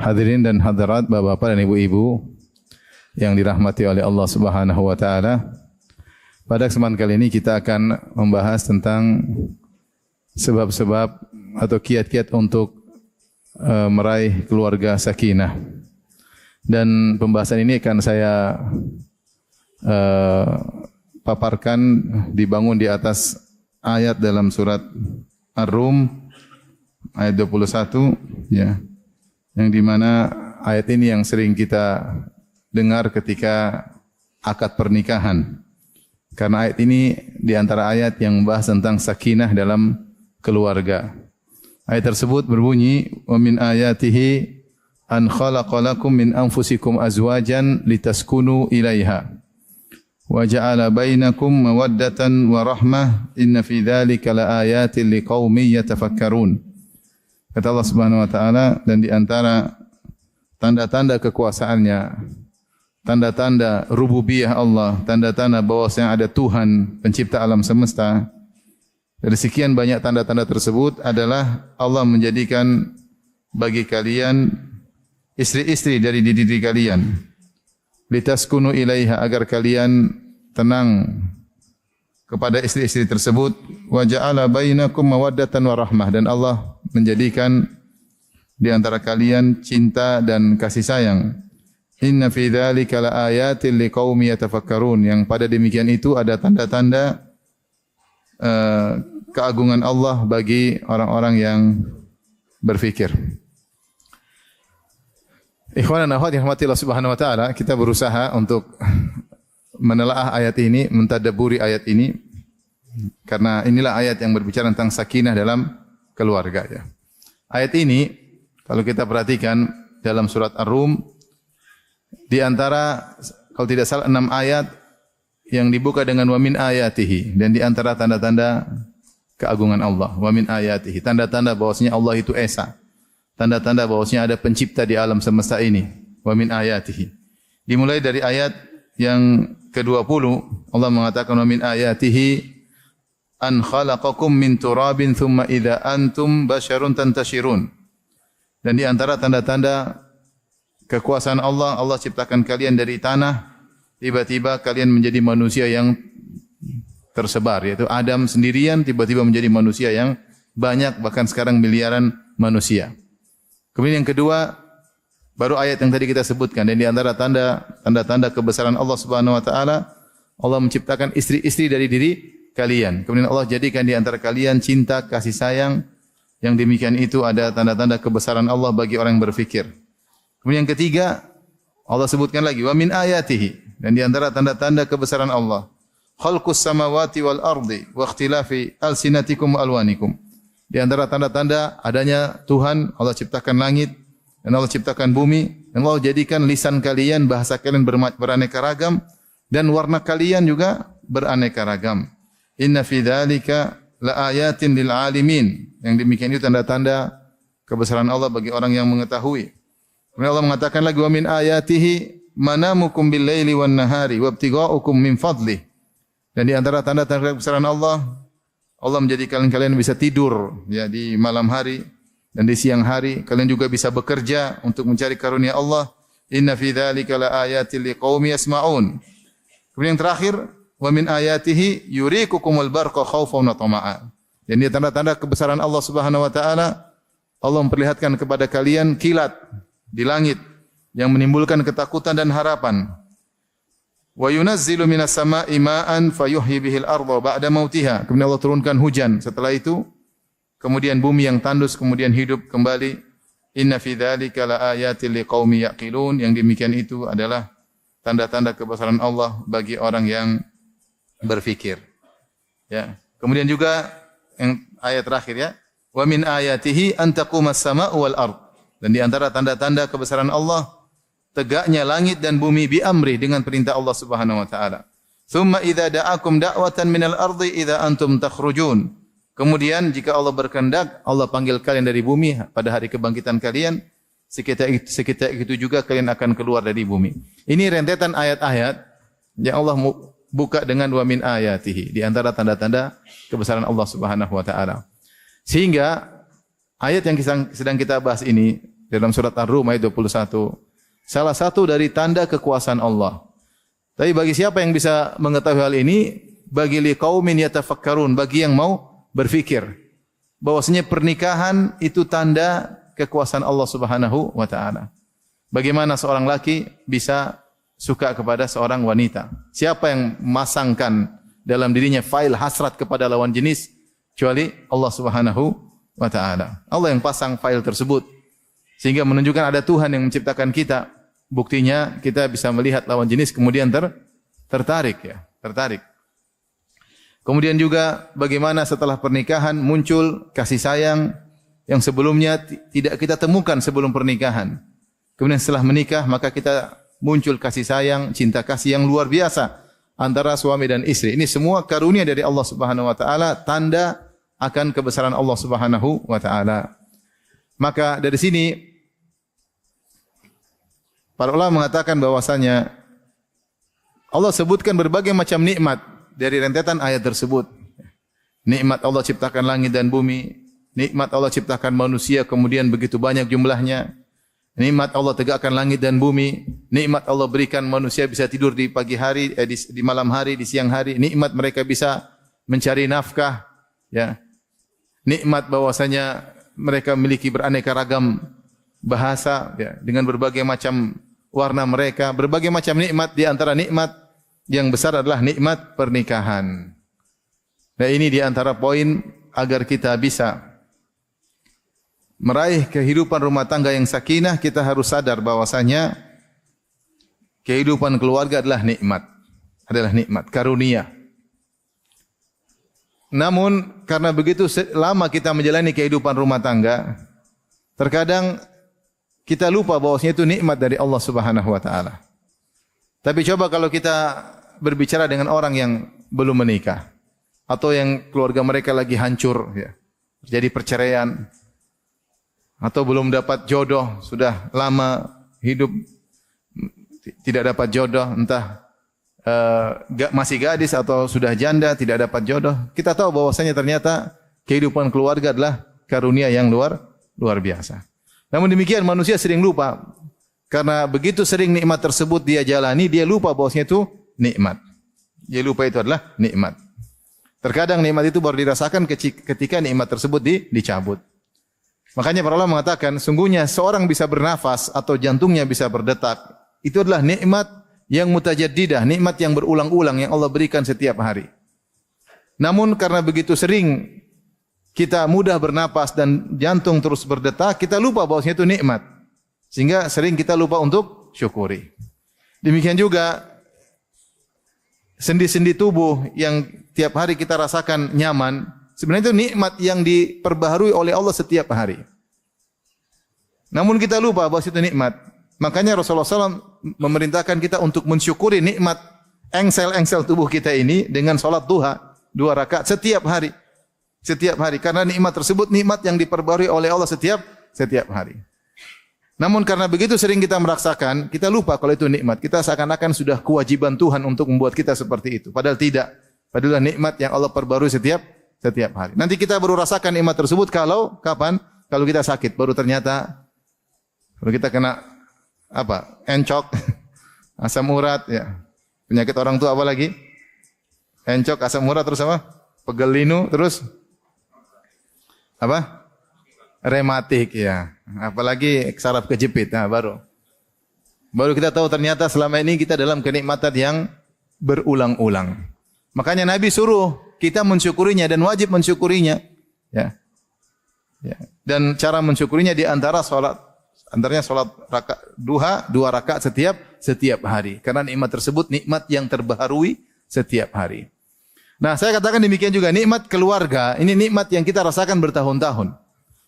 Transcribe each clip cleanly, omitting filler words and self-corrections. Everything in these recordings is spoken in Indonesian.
Hadirin dan hadirat, Bapak-bapak dan Ibu-ibu yang dirahmati oleh Allah Subhanahu wa taala. Pada kesempatan kali ini kita akan membahas tentang sebab-sebab atau kiat-kiat untuk meraih keluarga sakinah. Dan pembahasan ini akan saya paparkan dibangun di atas ayat dalam surat Ar-Rum ayat 21 ya. Yang di mana ayat ini yang sering kita dengar ketika akad pernikahan. Karena ayat ini di antara ayat yang membahas tentang sakinah dalam keluarga. Ayat tersebut berbunyi, "Wa min ayatihi an khalaqa lakum min anfusikum azwajan litaskunu ilaiha wa ja'ala bainakum mawaddatan wa rahmah inna fi dzalika laayatin liqaumin yatafakkarun." Kata Allah Subhanahu wa taala, dan di antara tanda-tanda kekuasaannya, tanda-tanda rububiyah Allah, tanda-tanda bahwasanya ada Tuhan pencipta alam semesta. Dari sekian banyak tanda-tanda tersebut adalah Allah menjadikan bagi kalian istri-istri dari diri kalian. Litaskunu ilaiha, agar kalian tenang kepada istri-istri tersebut. Wa ja'ala bainakum mawaddatan wa rahmah, dan Allah menjadikan di antara kalian cinta dan kasih sayang. Inna fi dzalika laayatin liqaumin yatafakkarun, yang pada demikian itu ada tanda-tanda keagungan Allah bagi orang-orang yang berfikir. Ikhwan dan akhwat yang dirahmati Allah Subhanahu wa taala, kita berusaha untuk menelaah ayat ini, mentadabburi ayat ini, karena inilah ayat yang berbicara tentang sakinah dalam keluarga ya. Ayat ini kalau kita perhatikan dalam surat Ar-Rum, di antara kalau tidak salah 6 ayat yang dibuka dengan wa min ayatihi, dan di antara tanda-tanda keagungan Allah, wa min ayatihi, tanda-tanda bahwasanya Allah itu esa, tanda-tanda bahwasanya ada pencipta di alam semesta ini, wa min ayatihi. Dimulai dari ayat yang ke-20, Allah mengatakan wa min ayatihi an khalaqakum min turabin thumma idza antum basyarun tantashirun. Dan di antara tanda-tanda kekuasaan Allah, Allah ciptakan kalian dari tanah, tiba-tiba kalian menjadi manusia yang tersebar, yaitu Adam sendirian tiba-tiba menjadi manusia yang banyak, bahkan sekarang miliaran manusia. Kemudian yang kedua, baru ayat yang tadi kita sebutkan, dan di antara tanda-tanda kebesaran Allah Subhanahu wa taala, Allah menciptakan istri-istri dari diri kalian. Kemudian Allah jadikan di antara kalian cinta, kasih sayang. Yang demikian itu ada tanda-tanda kebesaran Allah bagi orang yang berfikir. Kemudian yang ketiga, Allah sebutkan lagi wa min ayatihi, dan di antara tanda-tanda kebesaran Allah, khalqus samawati wal ardi wa ikhtilafi alsinatikum wa alwanikum. Di antara tanda-tanda adanya Tuhan, Allah ciptakan langit dan Allah ciptakan bumi, dan Allah jadikan lisan kalian, bahasa kalian beraneka ragam, dan warna kalian juga beraneka ragam. Inna fi dzalika laayatin lil alimin. Yang demikian itu tanda-tanda kebesaran Allah bagi orang yang mengetahui. Kemudian Allah mengatakan lagi wa min ayatihi manamukum bil laili wan nahari wabtigha'ukum min fadlih. Dan di antara tanda-tanda kebesaran Allah, Allah menjadikan kalian bisa tidur ya di malam hari, dan di siang hari kalian juga bisa bekerja untuk mencari karunia Allah. Inna fi dzalika laayatil liqaumin yasma'un. Kemudian yang terakhir, wa min ayatihi yurikukumul barqa khaufan wa tama'an. Dan ini tanda-tanda kebesaran Allah Subhanahu wa taala, Allah memperlihatkan kepada kalian kilat di langit yang menimbulkan ketakutan dan harapan. Wa yunazzilu minas sama'i ma'an fayuhyi bihil arda ba'da mautiha. Kemudian Allah turunkan hujan, setelah itu kemudian bumi yang tandus kemudian hidup kembali. Inna fi dzalika laayatil liqaumin yaqilun. Yang demikian itu adalah tanda-tanda kebesaran Allah bagi orang yang berfikir. Ya. Kemudian juga yang ayat terakhir ya, wa min ayatihi an taqumas sama'u wal ard. Dan di antara tanda-tanda kebesaran Allah, tegaknya langit dan bumi bi amri, dengan perintah Allah Subhanahu wa taala. Tsumma idza da'akum da'watan minal ardi idza antum takhrujun. Kemudian jika Allah berkehendak, Allah panggil kalian dari bumi pada hari kebangkitan kalian, seketika itu juga kalian akan keluar dari bumi. Ini rentetan ayat-ayat yang Allah buka dengan wa min ayatihi, di antara tanda-tanda kebesaran Allah Subhanahu wa taala. Sehingga ayat yang sedang kita bahas ini dalam surat Ar-Rum ayat 21. Salah satu dari tanda kekuasaan Allah. Tapi bagi siapa yang bisa mengetahui hal ini? Bagi liqaumin yatafakkarun, bagi yang mau berfikir bahwasanya pernikahan itu tanda kekuasaan Allah Subhanahu wa taala. Bagaimana seorang laki bisa suka kepada seorang wanita? Siapa yang memasangkan dalam dirinya file hasrat kepada lawan jenis kecuali Allah Subhanahu wa taala. Allah yang pasang file tersebut sehingga menunjukkan ada Tuhan yang menciptakan kita. Buktinya kita bisa melihat lawan jenis kemudian tertarik. Kemudian juga bagaimana setelah pernikahan muncul kasih sayang yang sebelumnya tidak kita temukan sebelum pernikahan. Kemudian setelah menikah maka kita muncul kasih sayang, cinta kasih yang luar biasa antara suami dan istri. Ini semua karunia dari Allah Subhanahu wa taala, tanda akan kebesaran Allah Subhanahu wa taala. Maka dari sini para ulama mengatakan bahwasanya Allah sebutkan berbagai macam nikmat dari rentetan ayat tersebut. Nikmat Allah ciptakan langit dan bumi, nikmat Allah ciptakan manusia kemudian begitu banyak jumlahnya. Nikmat Allah tegakkan langit dan bumi, nikmat Allah berikan manusia bisa tidur di pagi hari, di malam hari, di siang hari, nikmat mereka bisa mencari nafkah, ya. Nikmat bahwasanya mereka memiliki beraneka ragam bahasa, ya, dengan berbagai macam warna mereka, berbagai macam nikmat. Di antara nikmat yang besar adalah nikmat pernikahan. Nah, ini di antara poin agar kita bisa meraih kehidupan rumah tangga yang sakinah, kita harus sadar bahwasanya kehidupan keluarga adalah nikmat, karunia. Namun karena begitu lama kita menjalani kehidupan rumah tangga, terkadang kita lupa bahwasanya itu nikmat dari Allah Subhanahu wa taala. Tapi coba kalau kita berbicara dengan orang yang belum menikah atau yang keluarga mereka lagi hancur, ya, terjadi perceraian atau belum dapat jodoh, sudah lama hidup tidak dapat jodoh, entah masih gadis atau sudah janda tidak dapat jodoh. Kita tahu bahwasanya ternyata kehidupan keluarga adalah karunia yang luar biasa. Namun demikian manusia sering lupa. Karena begitu sering nikmat tersebut dia jalani, dia lupa bahwasanya itu nikmat. Dia lupa itu adalah nikmat. Terkadang nikmat itu baru dirasakan ketika nikmat tersebut dicabut. Makanya para ulama mengatakan, sungguhnya seorang bisa bernafas atau jantungnya bisa berdetak. Itu adalah nikmat yang mutajaddidah, nikmat yang berulang-ulang yang Allah berikan setiap hari. Namun karena begitu sering kita mudah bernapas dan jantung terus berdetak, kita lupa bahwasanya itu nikmat. Sehingga sering kita lupa untuk syukuri. Demikian juga sendi-sendi tubuh yang tiap hari kita rasakan nyaman, sebenarnya itu nikmat yang diperbaharui oleh Allah setiap hari. Namun kita lupa bahwa itu nikmat. Makanya Rasulullah SAW memerintahkan kita untuk mensyukuri nikmat engsel-engsel tubuh kita ini dengan sholat duha 2 rakaat setiap hari. Setiap hari. Karena nikmat tersebut nikmat yang diperbarui oleh Allah setiap hari. Namun karena begitu sering kita merasakan, kita lupa kalau itu nikmat. Kita seakan-akan sudah kewajiban Tuhan untuk membuat kita seperti itu. Padahal tidak. Padahal nikmat yang Allah perbarui setiap hari. Nanti kita baru rasakan nikmat tersebut kapan? Kalau kita sakit. Baru ternyata kalau kita kena encok, asam urat, ya. Penyakit orang tua apa lagi? Encok, asam urat, terus apa? Pegel linu, terus apa? Rematik, ya. Apalagi saraf kejepit. Nah, baru kita tahu ternyata selama ini kita dalam kenikmatan yang berulang-ulang. Makanya Nabi suruh kita mensyukurinya dan wajib mensyukurinya, ya. Dan cara mensyukurinya di antara antaranya salat duha 2 rakaat setiap hari. Karena nikmat tersebut nikmat yang terbaharui setiap hari. Nah, saya katakan demikian juga nikmat keluarga. Ini nikmat yang kita rasakan bertahun-tahun.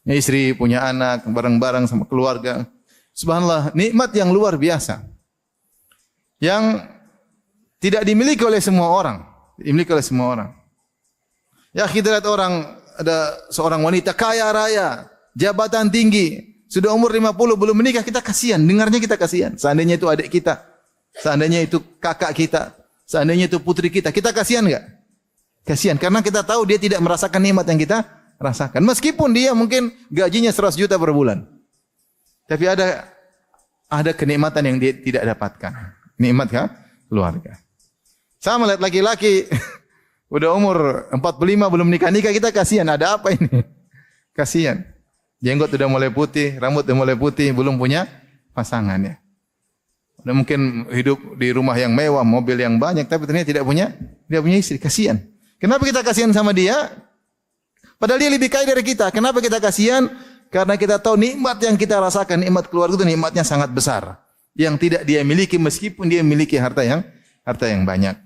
Ya, istri, punya anak, bareng-bareng sama keluarga. Subhanallah, nikmat yang luar biasa. Yang tidak dimiliki oleh semua orang. Dimiliki oleh semua orang. Ya, kita lihat ada seorang wanita kaya raya, jabatan tinggi, sudah umur 50 belum menikah, kita kasihan, dengarnya kita kasihan. Seandainya itu adik kita, seandainya itu kakak kita, seandainya itu putri kita kasihan enggak? Kasihan karena kita tahu dia tidak merasakan nikmat yang kita rasakan. Meskipun dia mungkin gajinya 100 juta per bulan. Tapi ada kenikmatan yang dia tidak dapatkan. Nikmat kan? Keluarga. Sama lihat laki-laki udah umur 45 belum nikah-nikah, kita kasihan. Ada apa ini? Kasihan. Jenggot udah mulai putih, rambut udah mulai putih, belum punya pasangan ya. Udah mungkin hidup di rumah yang mewah, mobil yang banyak, tapi ternyata tidak punya istri. Kasihan. Kenapa kita kasihan sama dia? Padahal dia lebih kaya dari kita. Kenapa kita kasihan? Karena kita tahu nikmat yang kita rasakan, nikmat keluarga itu nikmatnya sangat besar. Yang tidak dia miliki meskipun dia memiliki harta yang banyak.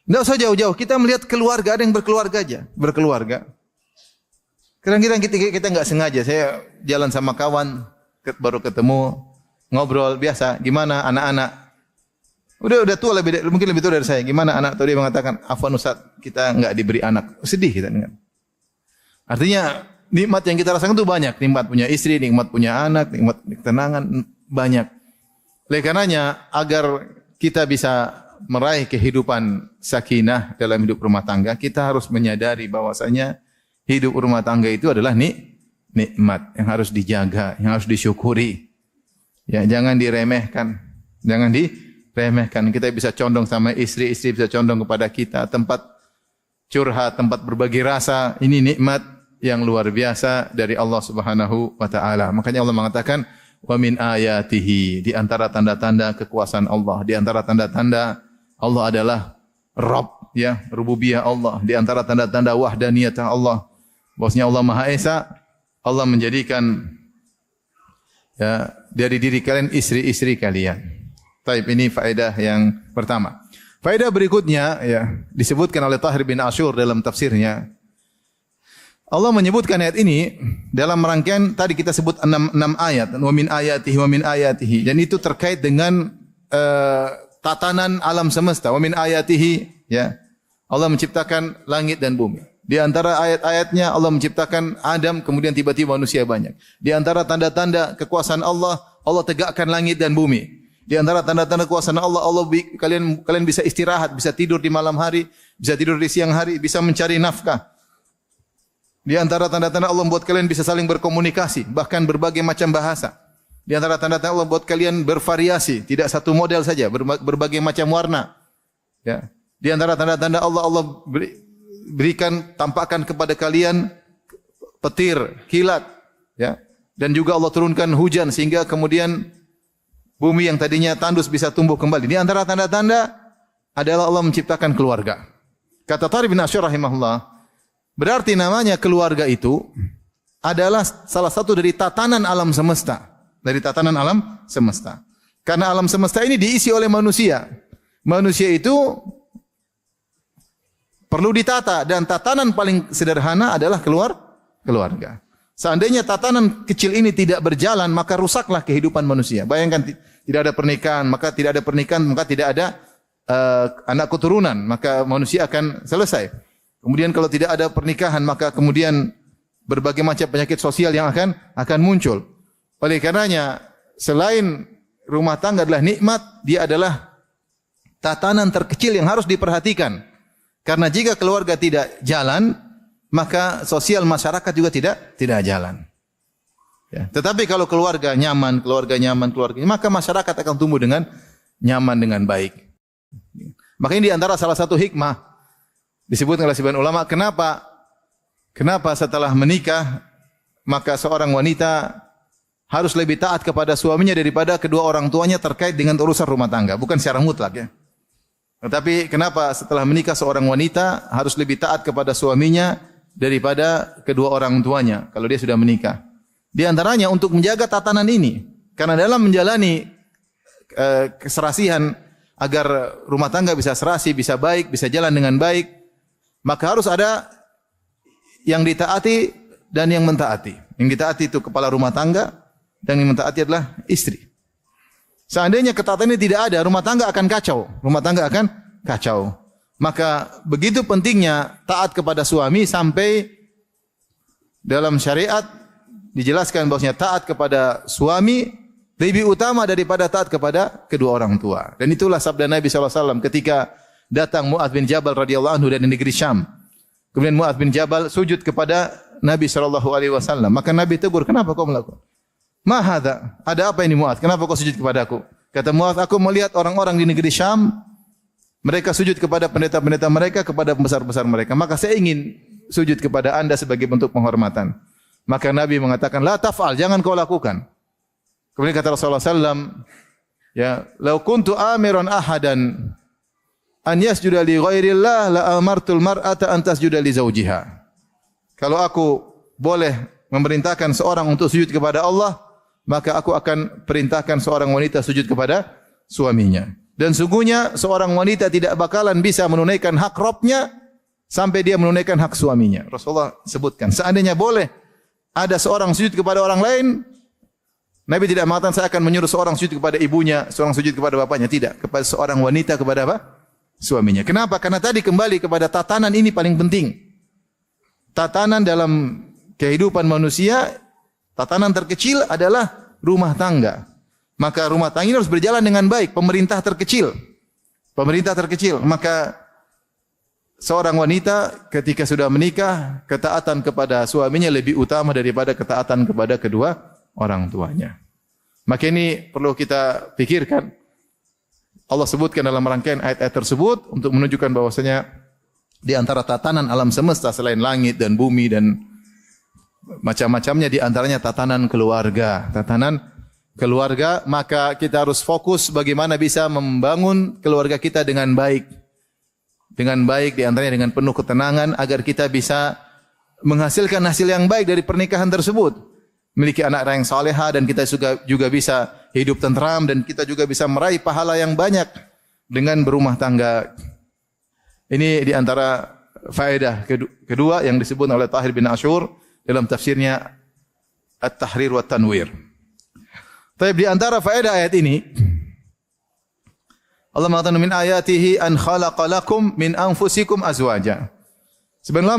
Tidak usah jauh-jauh. Kita melihat keluarga, ada yang berkeluarga aja. Berkeluarga. Kadang-kadang kita nggak sengaja. Saya jalan sama kawan, baru ketemu, ngobrol biasa. Gimana anak-anak? Udah tua, mungkin lebih tua dari saya. Gimana anak? Tadi dia mengatakan, "Afwan Ustaz, kita nggak diberi anak." Sedih kita dengar. Artinya nikmat yang kita rasakan itu banyak. Nikmat punya istri, nikmat punya anak, nikmat ketenangan banyak. Oleh karenanya agar kita bisa meraih kehidupan sakinah dalam hidup rumah tangga, kita harus menyadari bahwasanya hidup rumah tangga itu adalah nikmat yang harus dijaga, yang harus disyukuri. Ya, jangan diremehkan. Jangan diremehkan. Kita bisa condong sama istri, istri bisa condong kepada kita, tempat curhat, tempat berbagi rasa. Ini nikmat yang luar biasa dari Allah Subhanahu wa taala. Makanya Allah mengatakan, "Wa min ayatihi", di antara tanda-tanda kekuasaan Allah, di antara tanda-tanda Allah adalah Rabb, ya, rububiyah Allah, di antara tanda-tanda wahdaniyah Allah, bahwasanya Allah Maha Esa. Allah menjadikan ya dari diri kalian istri-istri kalian. Taib, ini faedah yang pertama. Faedah berikutnya ya disebutkan oleh Tahir bin Ashur dalam tafsirnya. Allah menyebutkan ayat ini dalam rangkaian tadi kita sebut 6 ayat, wa min ayatihi, dan itu terkait dengan tatanan alam semesta. Wa min ayatihi, ya. Allah menciptakan langit dan bumi. Di antara ayat-ayatnya Allah menciptakan Adam, kemudian tiba-tiba manusia banyak. Di antara tanda-tanda kekuasaan Allah, Allah tegakkan langit dan bumi. Di antara tanda-tanda kekuasaan Allah, kalian bisa istirahat, bisa tidur di malam hari, bisa tidur di siang hari, bisa mencari nafkah. Di antara tanda-tanda Allah membuat kalian bisa saling berkomunikasi, bahkan berbagai macam bahasa. Di antara tanda-tanda Allah membuat kalian bervariasi, tidak satu model saja, berbagai macam warna. Ya. Di antara tanda-tanda Allah berikan, tampakkan kepada kalian petir, kilat, ya. Dan juga Allah turunkan hujan sehingga kemudian bumi yang tadinya tandus bisa tumbuh kembali. Di antara tanda-tanda adalah Allah menciptakan keluarga. Kata Tariq bin Ashur rahimahullah, berarti namanya keluarga itu adalah salah satu dari tatanan alam semesta. Dari tatanan alam semesta. Karena alam semesta ini diisi oleh manusia. Manusia itu perlu ditata, dan tatanan paling sederhana adalah keluarga. Seandainya tatanan kecil ini tidak berjalan, maka rusaklah kehidupan manusia. Bayangkan tidak ada pernikahan, maka tidak ada anak keturunan, maka manusia akan selesai. Kemudian kalau tidak ada pernikahan, maka kemudian berbagai macam penyakit sosial yang akan muncul. Oleh karenanya, selain rumah tangga adalah nikmat, dia adalah tatanan terkecil yang harus diperhatikan. Karena jika keluarga tidak jalan, maka sosial masyarakat juga tidak jalan. Ya. Tetapi kalau keluarga nyaman, maka masyarakat akan tumbuh dengan nyaman, dengan baik. Makanya di antara salah satu hikmah disebutkan oleh sebagian ulama, kenapa setelah menikah maka seorang wanita harus lebih taat kepada suaminya daripada kedua orang tuanya terkait dengan urusan rumah tangga, bukan secara mutlak ya. Tetapi kenapa setelah menikah seorang wanita harus lebih taat kepada suaminya daripada kedua orang tuanya kalau dia sudah menikah? Di antaranya untuk menjaga tatanan ini. Karena dalam menjalani keserasihan agar rumah tangga bisa serasi, bisa baik, bisa jalan dengan baik, maka harus ada yang ditaati dan yang mentaati. Yang ditaati itu kepala rumah tangga, dan yang mentaati adalah istri. Seandainya ketatanan ini tidak ada, rumah tangga akan kacau. Rumah tangga akan kacau. Maka begitu pentingnya taat kepada suami sampai dalam syariat dijelaskan bahwasanya taat kepada suami lebih utama daripada taat kepada kedua orang tua. Dan itulah sabda Nabi SAW ketika datang Mu'adz bin Jabal radhiyallahu anhu dari negeri Syam. Kemudian Mu'adz bin Jabal sujud kepada Nabi SAW. Maka Nabi tegur, kenapa kau melakukan? "Ma hadza?" Ada apa ini Mu'adz? Kenapa kau sujud kepadaku? Kata Mu'adz, "Aku melihat orang-orang di negeri Syam, mereka sujud kepada pendeta-pendeta mereka, kepada pembesar-besar mereka. Maka saya ingin sujud kepada Anda sebagai bentuk penghormatan." Maka Nabi mengatakan, "La taf'al, jangan kau lakukan." Kemudian kata Rasulullah sallam, ya, "Lau kuntu amiran ahadan an yasjuda li ghairillah la amartul mar'ata an tasjuda li zawjiha." Kalau aku boleh memerintahkan seorang untuk sujud kepada Allah, maka aku akan perintahkan seorang wanita sujud kepada suaminya. Dan sungguhnya seorang wanita tidak bakalan bisa menunaikan hak Rabbnya sampai dia menunaikan hak suaminya. Rasulullah sebutkan, seandainya boleh ada seorang sujud kepada orang lain, Nabi tidak mengatakan saya akan menyuruh seorang sujud kepada ibunya, seorang sujud kepada bapaknya. Tidak, kepada seorang wanita kepada apa? Suaminya. Kenapa? Karena tadi kembali kepada tatanan ini paling penting. Tatanan dalam kehidupan manusia, tatanan terkecil adalah rumah tangga. Maka rumah tangga ini harus berjalan dengan baik. Pemerintah terkecil. Maka seorang wanita ketika sudah menikah, ketaatan kepada suaminya lebih utama daripada ketaatan kepada kedua orang tuanya. Maka ini perlu kita pikirkan. Allah sebutkan dalam rangkaian ayat-ayat tersebut untuk menunjukkan bahwasanya di antara tatanan alam semesta selain langit dan bumi dan macam-macamnya, di antaranya tatanan keluarga. Maka kita harus fokus bagaimana bisa membangun keluarga kita dengan baik. Di antaranya dengan penuh ketenangan agar kita bisa menghasilkan hasil yang baik dari pernikahan tersebut. Memiliki anak yang salehah dan kita juga bisa hidup tentram dan kita juga bisa meraih pahala yang banyak dengan berumah tangga. Ini di antara faedah kedua yang disebut oleh Tahir bin Ashur dalam tafsirnya At-Tahrir wa Tanwir. Tapi di antara faedah ayat ini, Allah mengatakan min ayatihi an khalaqalakum min anfusikum azwaja. Sebenarnya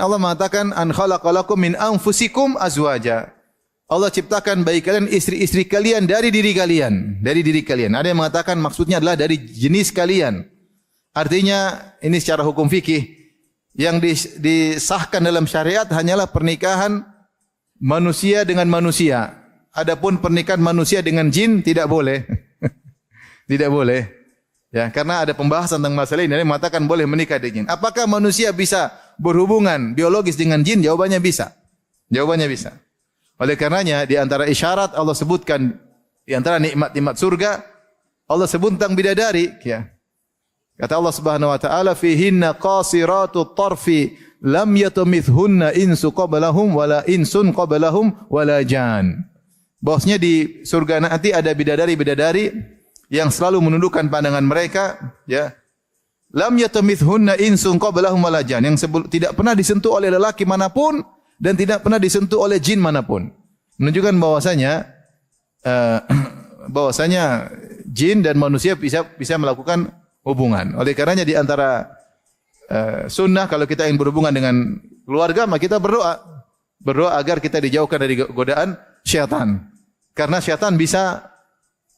Allah mengatakan an khalaqalakum min anfusikum azwaja. Allah ciptakan bagi kalian istri-istri kalian dari diri kalian. Ada yang mengatakan maksudnya adalah dari jenis kalian. Artinya ini secara hukum fikih yang disahkan dalam syariat hanyalah pernikahan manusia dengan manusia. Adapun pernikahan manusia dengan jin tidak boleh. Tidak boleh. Ya, karena ada pembahasan tentang masalah ini. Ada yang mengatakan boleh menikah dengan jin. Apakah manusia bisa berhubungan biologis dengan jin? Jawabannya bisa. Oleh karenanya di antara isyarat Allah sebutkan di antara nikmat-nikmat surga Allah sebut tentang bidadari, ya. Kata Allah Subhanahu wa taala fihinna qasiratut tarfi lam yatumithunna insu qablahum wala insun qablahum wala jan. Bahwasanya di surga nanti ada bidadari-bidadari yang selalu menundukkan pandangan mereka, ya. Lam yatumithunna insun qablahum wala jan, yang tidak pernah disentuh oleh lelaki manapun dan tidak pernah disentuh oleh jin manapun. Menunjukkan bahwasanya jin dan manusia bisa melakukan hubungan. Oleh karenanya di antara sunnah kalau kita ingin berhubungan dengan keluarga, maka kita berdoa agar kita dijauhkan dari godaan syaitan. Karena syaitan bisa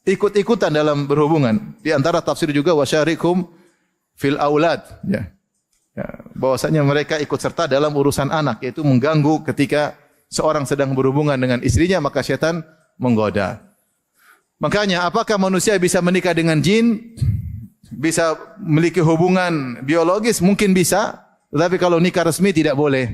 ikut-ikutan dalam berhubungan. Di antara tafsir juga wasyarikum fil aulad, ya. Ya, bahwasanya mereka ikut serta dalam urusan anak, yaitu mengganggu ketika seorang sedang berhubungan dengan istrinya, maka syaitan menggoda. Makanya apakah manusia bisa menikah dengan jin? Bisa memiliki hubungan biologis? Mungkin bisa, tetapi kalau nikah resmi tidak boleh.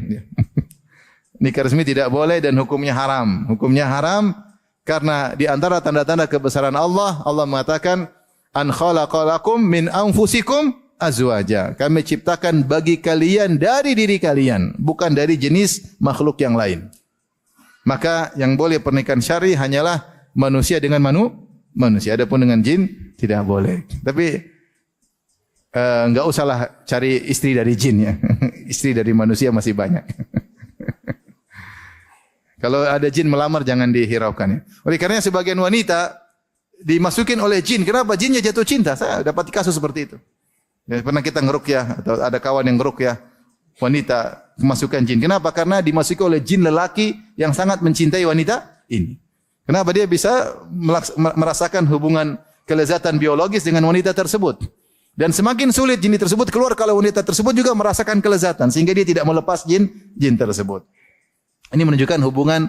Nikah resmi tidak boleh dan hukumnya haram. Hukumnya haram karena di antara tanda-tanda kebesaran Allah, Allah mengatakan an khalaqalakum min anfusikum azwaja. Kami ciptakan bagi kalian dari diri kalian, bukan dari jenis makhluk yang lain. Maka yang boleh pernikahan syar'i hanyalah manusia dengan manusia. Adapun dengan jin tidak boleh. Tapi enggak usahlah cari istri dari jin, ya. Istri dari manusia masih banyak. Kalau ada jin melamar jangan dihiraukan, ya. Oleh karenanya sebagian wanita dimasukin oleh jin. Kenapa? Jinnya jatuh cinta. Saya dapat kasus seperti itu. Ya, pernah kita ngeruqyah atau ada kawan yang ngeruqyah wanita kemasukan jin. Kenapa? Karena dimasuki oleh jin lelaki yang sangat mencintai wanita ini. Kenapa? Dia bisa merasakan hubungan kelezatan biologis dengan wanita tersebut. Dan semakin sulit jin tersebut keluar kalau wanita tersebut juga merasakan kelezatan sehingga dia tidak melepas jin tersebut. Ini menunjukkan hubungan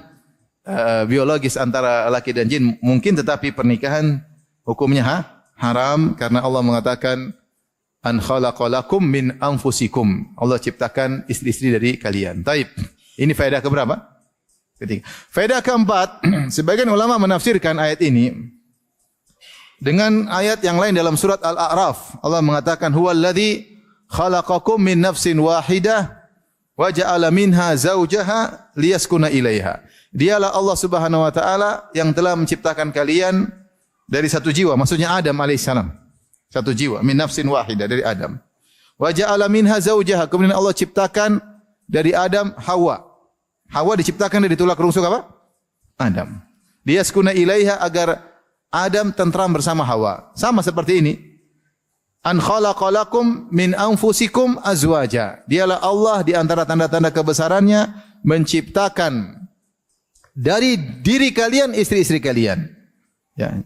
biologis antara laki dan jin mungkin, tetapi pernikahan hukumnya haram karena Allah mengatakan an khalaqalakum min anfusikum. Allah ciptakan istri-istri dari kalian. Taib. Ini faedah keberapa? Ketiga. Faedah keempat, sebagian ulama menafsirkan ayat ini dengan ayat yang lain dalam surat Al-A'raf. Allah mengatakan huwallazi khalaqakum min nafsin wahidah wa ja'ala minha zawjaha liyaskuna ilaiha. Dialah Allah Subhanahu wa taala yang telah menciptakan kalian dari satu jiwa, maksudnya Adam alaihissalam. Satu jiwa, min nafsin wahidah, dari Adam. Wa ja'ala minha zawjaha, kemudian Allah ciptakan dari Adam Hawa. Hawa diciptakan dari tulang rusuk apa? Adam. Liyaskuna ilaiha, agar Adam tentram bersama Hawa. Sama seperti ini. An khalaqalakum min anfusikum azwaja. Dialah Allah di antara tanda-tanda kebesarannya menciptakan dari diri kalian istri-istri kalian. Ya.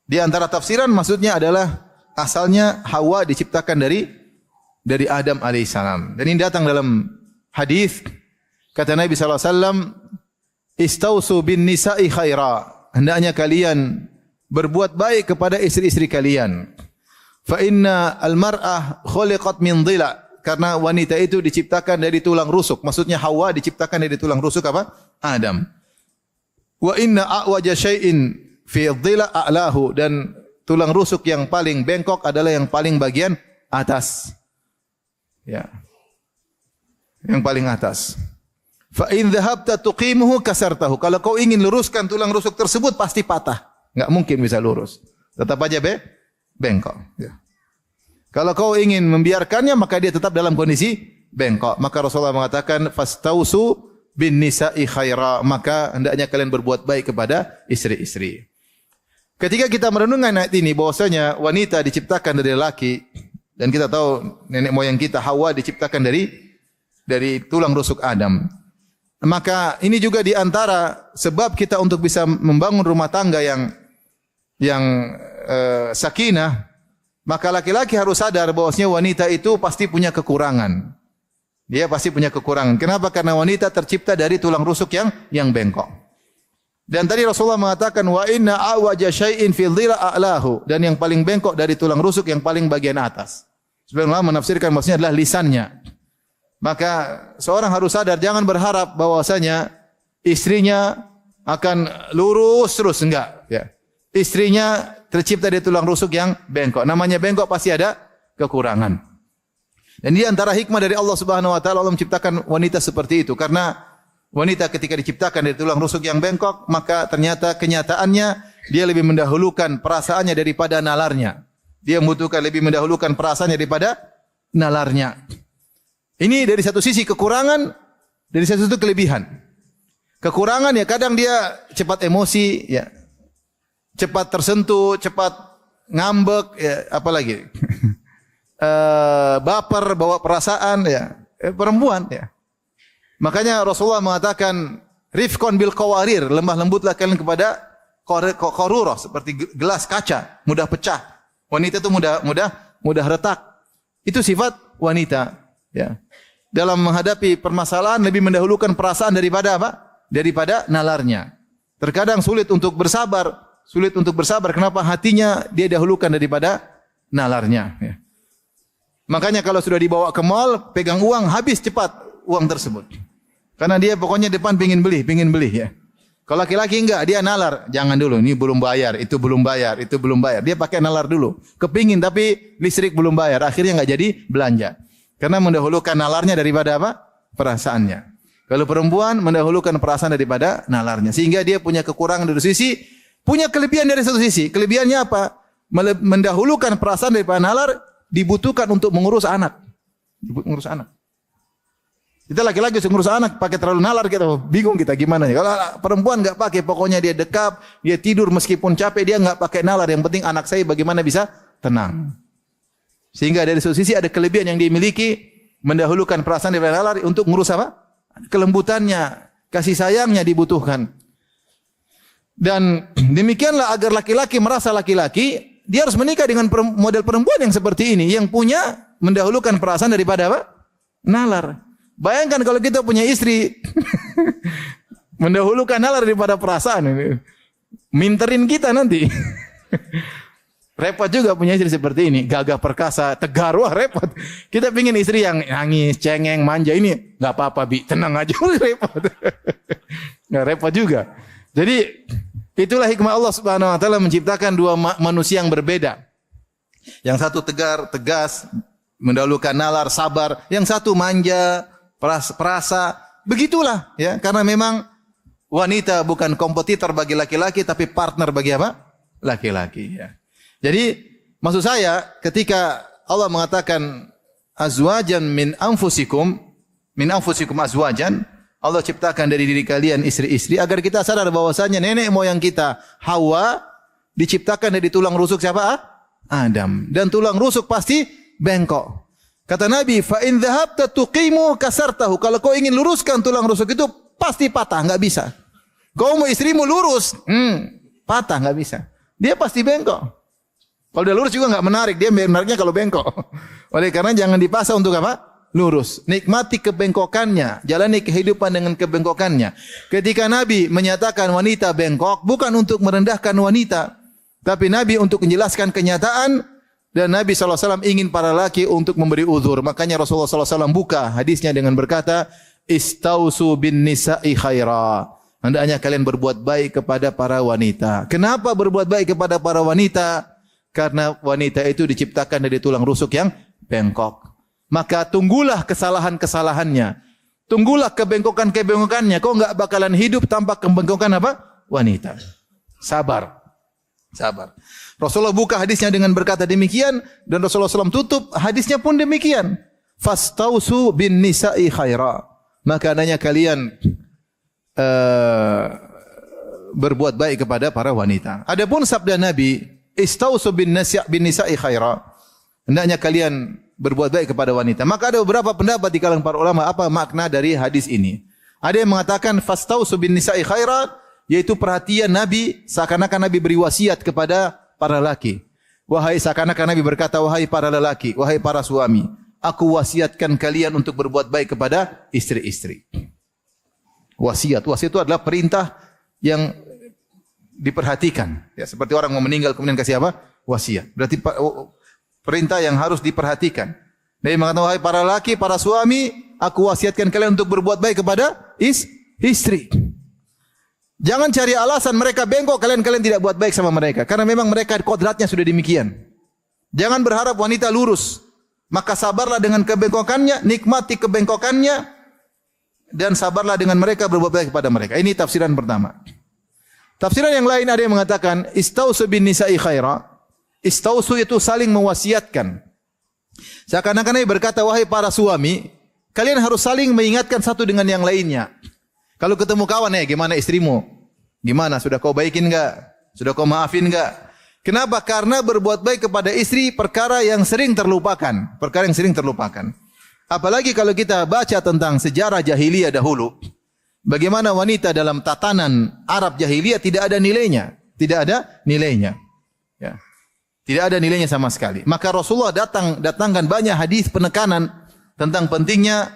Di antara tafsiran maksudnya adalah asalnya Hawa diciptakan dari Adam alaihissalam. Dan ini datang dalam hadis, kata Nabi SAW, istausu bin nisa'i khaira. Hendaknya kalian berbuat baik kepada istri-istri kalian. Fa inna al-mar'ah khuliqat min dhila. Karena wanita itu diciptakan dari tulang rusuk. Maksudnya Hawa diciptakan dari tulang rusuk apa? Adam. Wa inna a'waja syai'in fi dhila a'lahu. Dan tulang rusuk yang paling bengkok adalah yang paling bagian atas. Ya. Yang paling atas. Fa in dhahabta tuqimuhu kasartahu. Kalau kau ingin luruskan tulang rusuk tersebut pasti patah. Enggak mungkin bisa lurus. Tetap aja bengkok. Ya. Kalau kau ingin membiarkannya maka dia tetap dalam kondisi bengkok. Maka Rasulullah mengatakan fastausu bin nisa'i khaira. Maka hendaknya kalian berbuat baik kepada istri-istri. Ketika kita merenungkan ayat ini bahwasanya wanita diciptakan dari laki, dan kita tahu nenek moyang kita Hawa diciptakan dari tulang rusuk Adam. Maka ini juga di antara sebab kita untuk bisa membangun rumah tangga yang sakinah. Maka laki-laki harus sadar bahwasanya wanita itu pasti punya kekurangan. Dia pasti punya kekurangan. Kenapa? Karena wanita tercipta dari tulang rusuk yang bengkok. Dan tadi Rasulullah mengatakan wa inna awaja syai'in fil dhila a'lahu, dan yang paling bengkok dari tulang rusuk yang paling bagian atas. Sebenarnya ulama menafsirkan maksudnya adalah lisannya. Maka seorang harus sadar, jangan berharap bahwasanya istrinya akan lurus terus, enggak, ya. Istrinya tercipta dari tulang rusuk yang bengkok. Namanya bengkok pasti ada kekurangan. Dan di antara hikmah dari Allah Subhanahu wa taala Allah menciptakan wanita seperti itu, karena wanita ketika diciptakan dari tulang rusuk yang bengkok, maka ternyata kenyataannya dia lebih mendahulukan perasaannya daripada nalarnya. Dia membutuhkan lebih mendahulukan perasaannya daripada nalarnya. Ini dari satu sisi kekurangan, dari satu sisi kelebihan. Kekurangan ya kadang dia cepat emosi, ya, cepat tersentuh, cepat ngambek, ya, apalagi baper, bawa perasaan, ya, perempuan, ya. Makanya Rasulullah mengatakan rifqon bil qawarir, lemah lembutlah kalian kepada qarurah, seperti gelas kaca, mudah pecah. Wanita itu mudah retak. Itu sifat wanita, ya. Dalam menghadapi permasalahan lebih mendahulukan perasaan daripada apa? Daripada nalarnya. Terkadang sulit untuk bersabar. Kenapa? Hatinya dia dahulukan daripada nalarnya. Ya. Makanya kalau sudah dibawa ke mall, pegang uang, habis cepat uang tersebut. Karena dia pokoknya depan pingin beli, ya. Kalau laki-laki enggak, dia nalar. Jangan dulu, ini belum bayar, itu belum bayar. Dia pakai nalar dulu. Kepingin tapi listrik belum bayar. Akhirnya enggak jadi belanja. Karena mendahulukan nalarnya daripada apa? Perasaannya. Kalau perempuan mendahulukan perasaan daripada nalarnya. Sehingga dia punya kekurangan dari sisi, punya kelebihan dari satu sisi. Kelebihannya apa? Mendahulukan perasaan daripada nalar dibutuhkan untuk mengurus anak. Kita laki-laki ngurus anak pakai terlalu nalar, kita bingung kita gimana ya. Kalau perempuan enggak pakai, pokoknya dia dekap, dia tidur meskipun capek dia enggak pakai nalar. Yang penting anak saya bagaimana bisa tenang. Sehingga dari satu sisi ada kelebihan yang dimiliki, mendahulukan perasaan daripada nalar untuk mengurus apa? Kelembutannya, kasih sayangnya dibutuhkan. Dan demikianlah agar laki-laki merasa laki-laki, dia harus menikah dengan model perempuan yang seperti ini, yang punya mendahulukan perasaan daripada apa? Nalar. Bayangkan kalau kita punya istri Mendahulukan nalar daripada perasaan ini. Minterin kita nanti. Repot juga punya istri seperti ini, gagah perkasa, tegar, wah repot. Kita pingin istri yang nangis, cengeng, manja, ini nggak apa-apa bi, tenang aja, repot. Nggak repot juga. Jadi itulah hikmah Allah Subhanahu Wa Taala menciptakan dua manusia yang berbeda. Yang satu tegar, tegas, mendahulukan nalar, sabar. Yang satu manja, perasa. Begitulah, ya, karena memang wanita bukan kompetitor bagi laki-laki, tapi partner bagi apa? Laki-laki. Ya. Jadi maksud saya ketika Allah mengatakan azwajan min anfusikum azwajan, Allah ciptakan dari diri kalian istri-istri agar kita sadar bahwasanya nenek moyang kita Hawa diciptakan dari tulang rusuk siapa? Adam. Dan tulang rusuk pasti bengkok. Kata Nabi, fa in dhahabta tuqimu kasartahu. Kalau kau ingin luruskan tulang rusuk itu pasti patah, enggak bisa. Kau mau istrimu lurus, patah enggak bisa. Dia pasti bengkok. Kalau dia lurus juga enggak menarik, dia menariknya kalau bengkok. Oleh karena jangan dipaksa untuk apa? Lurus. Nikmati kebengkokannya, jalani kehidupan dengan kebengkokannya. Ketika Nabi menyatakan wanita bengkok, bukan untuk merendahkan wanita, tapi Nabi untuk menjelaskan kenyataan, dan Nabi SAW ingin para laki untuk memberi uzur. Makanya Rasulullah SAW buka hadisnya dengan berkata, Istausu bin nisa'i khaira. Hendaknya kalian berbuat baik kepada para wanita. Kenapa berbuat baik kepada para wanita? Karena wanita itu diciptakan dari tulang rusuk yang bengkok. Maka tunggulah kesalahan-kesalahannya. Tunggulah kebengkokan-kebengkokannya. Kau enggak bakalan hidup tanpa kebengkokan apa? Wanita. Sabar. Sabar. Rasulullah buka hadisnya dengan berkata demikian, dan Rasulullah SAW tutup hadisnya pun demikian. Fastausu bin nisa'i khaira. Maka adanya kalian berbuat baik kepada para wanita. Adapun sabda Nabi, istausu bin nisa'i khaira. Hendaknya kalian berbuat baik kepada wanita. Maka ada beberapa pendapat di kalangan para ulama apa makna dari hadis ini. Ada yang mengatakan fastausu bin nisa'i khaira, yaitu perhatian Nabi seakan-akan Nabi beri wasiat kepada para laki. Wahai seakan-akan Nabi berkata, wahai para lelaki, wahai para suami, aku wasiatkan kalian untuk berbuat baik kepada istri-istri. Wasiat itu adalah perintah yang diperhatikan. Ya, seperti orang mau meninggal kemudian kasih apa? Wasiat. Berarti perintah yang harus diperhatikan. Nabi mengatakan, wahai para laki, para suami, aku wasiatkan kalian untuk berbuat baik kepada istri. Jangan cari alasan mereka bengkok, kalian tidak buat baik sama mereka. Karena memang mereka kodratnya sudah demikian. Jangan berharap wanita lurus. Maka sabarlah dengan kebengkokannya, nikmati kebengkokannya, dan sabarlah dengan mereka, berbuat baik kepada mereka. Ini tafsiran pertama. Tafsiran yang lain ada yang mengatakan, istausu bin nisa'i khaira. Istausu itu saling mewasiatkan. Seakan-akan Nabi berkata, wahai para suami, kalian harus saling mengingatkan satu dengan yang lainnya. Kalau ketemu kawan, gimana istrimu? Gimana? Sudah kau baikin enggak? Sudah kau maafin enggak? Kenapa? Karena berbuat baik kepada istri perkara yang sering terlupakan. Perkara yang sering terlupakan. Apalagi kalau kita baca tentang sejarah jahiliyah dahulu. Bagaimana wanita dalam tatanan Arab jahiliyah tidak ada nilainya. Tidak ada nilainya. Ya. Tidak ada nilainya sama sekali. Maka Rasulullah datangkan banyak hadis penekanan tentang pentingnya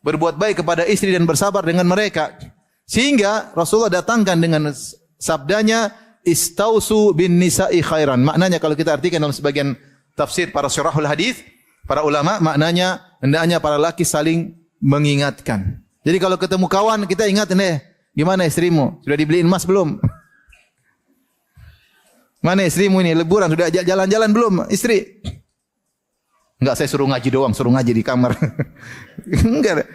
berbuat baik kepada istri dan bersabar dengan mereka. Sehingga Rasulullah datangkan dengan sabdanya, istausu bin nisa'i khairan. Maknanya kalau kita artikan dalam sebagian tafsir para syurahul hadis, para ulama, maknanya hendaknya para laki saling mengingatkan. Jadi kalau ketemu kawan, kita ingatin, gimana istrimu? Sudah dibeliin emas belum? Mana istrimu ini? Liburan sudah jalan-jalan belum? Istri? Enggak, saya suruh ngaji doang, suruh ngaji di kamar. Enggak.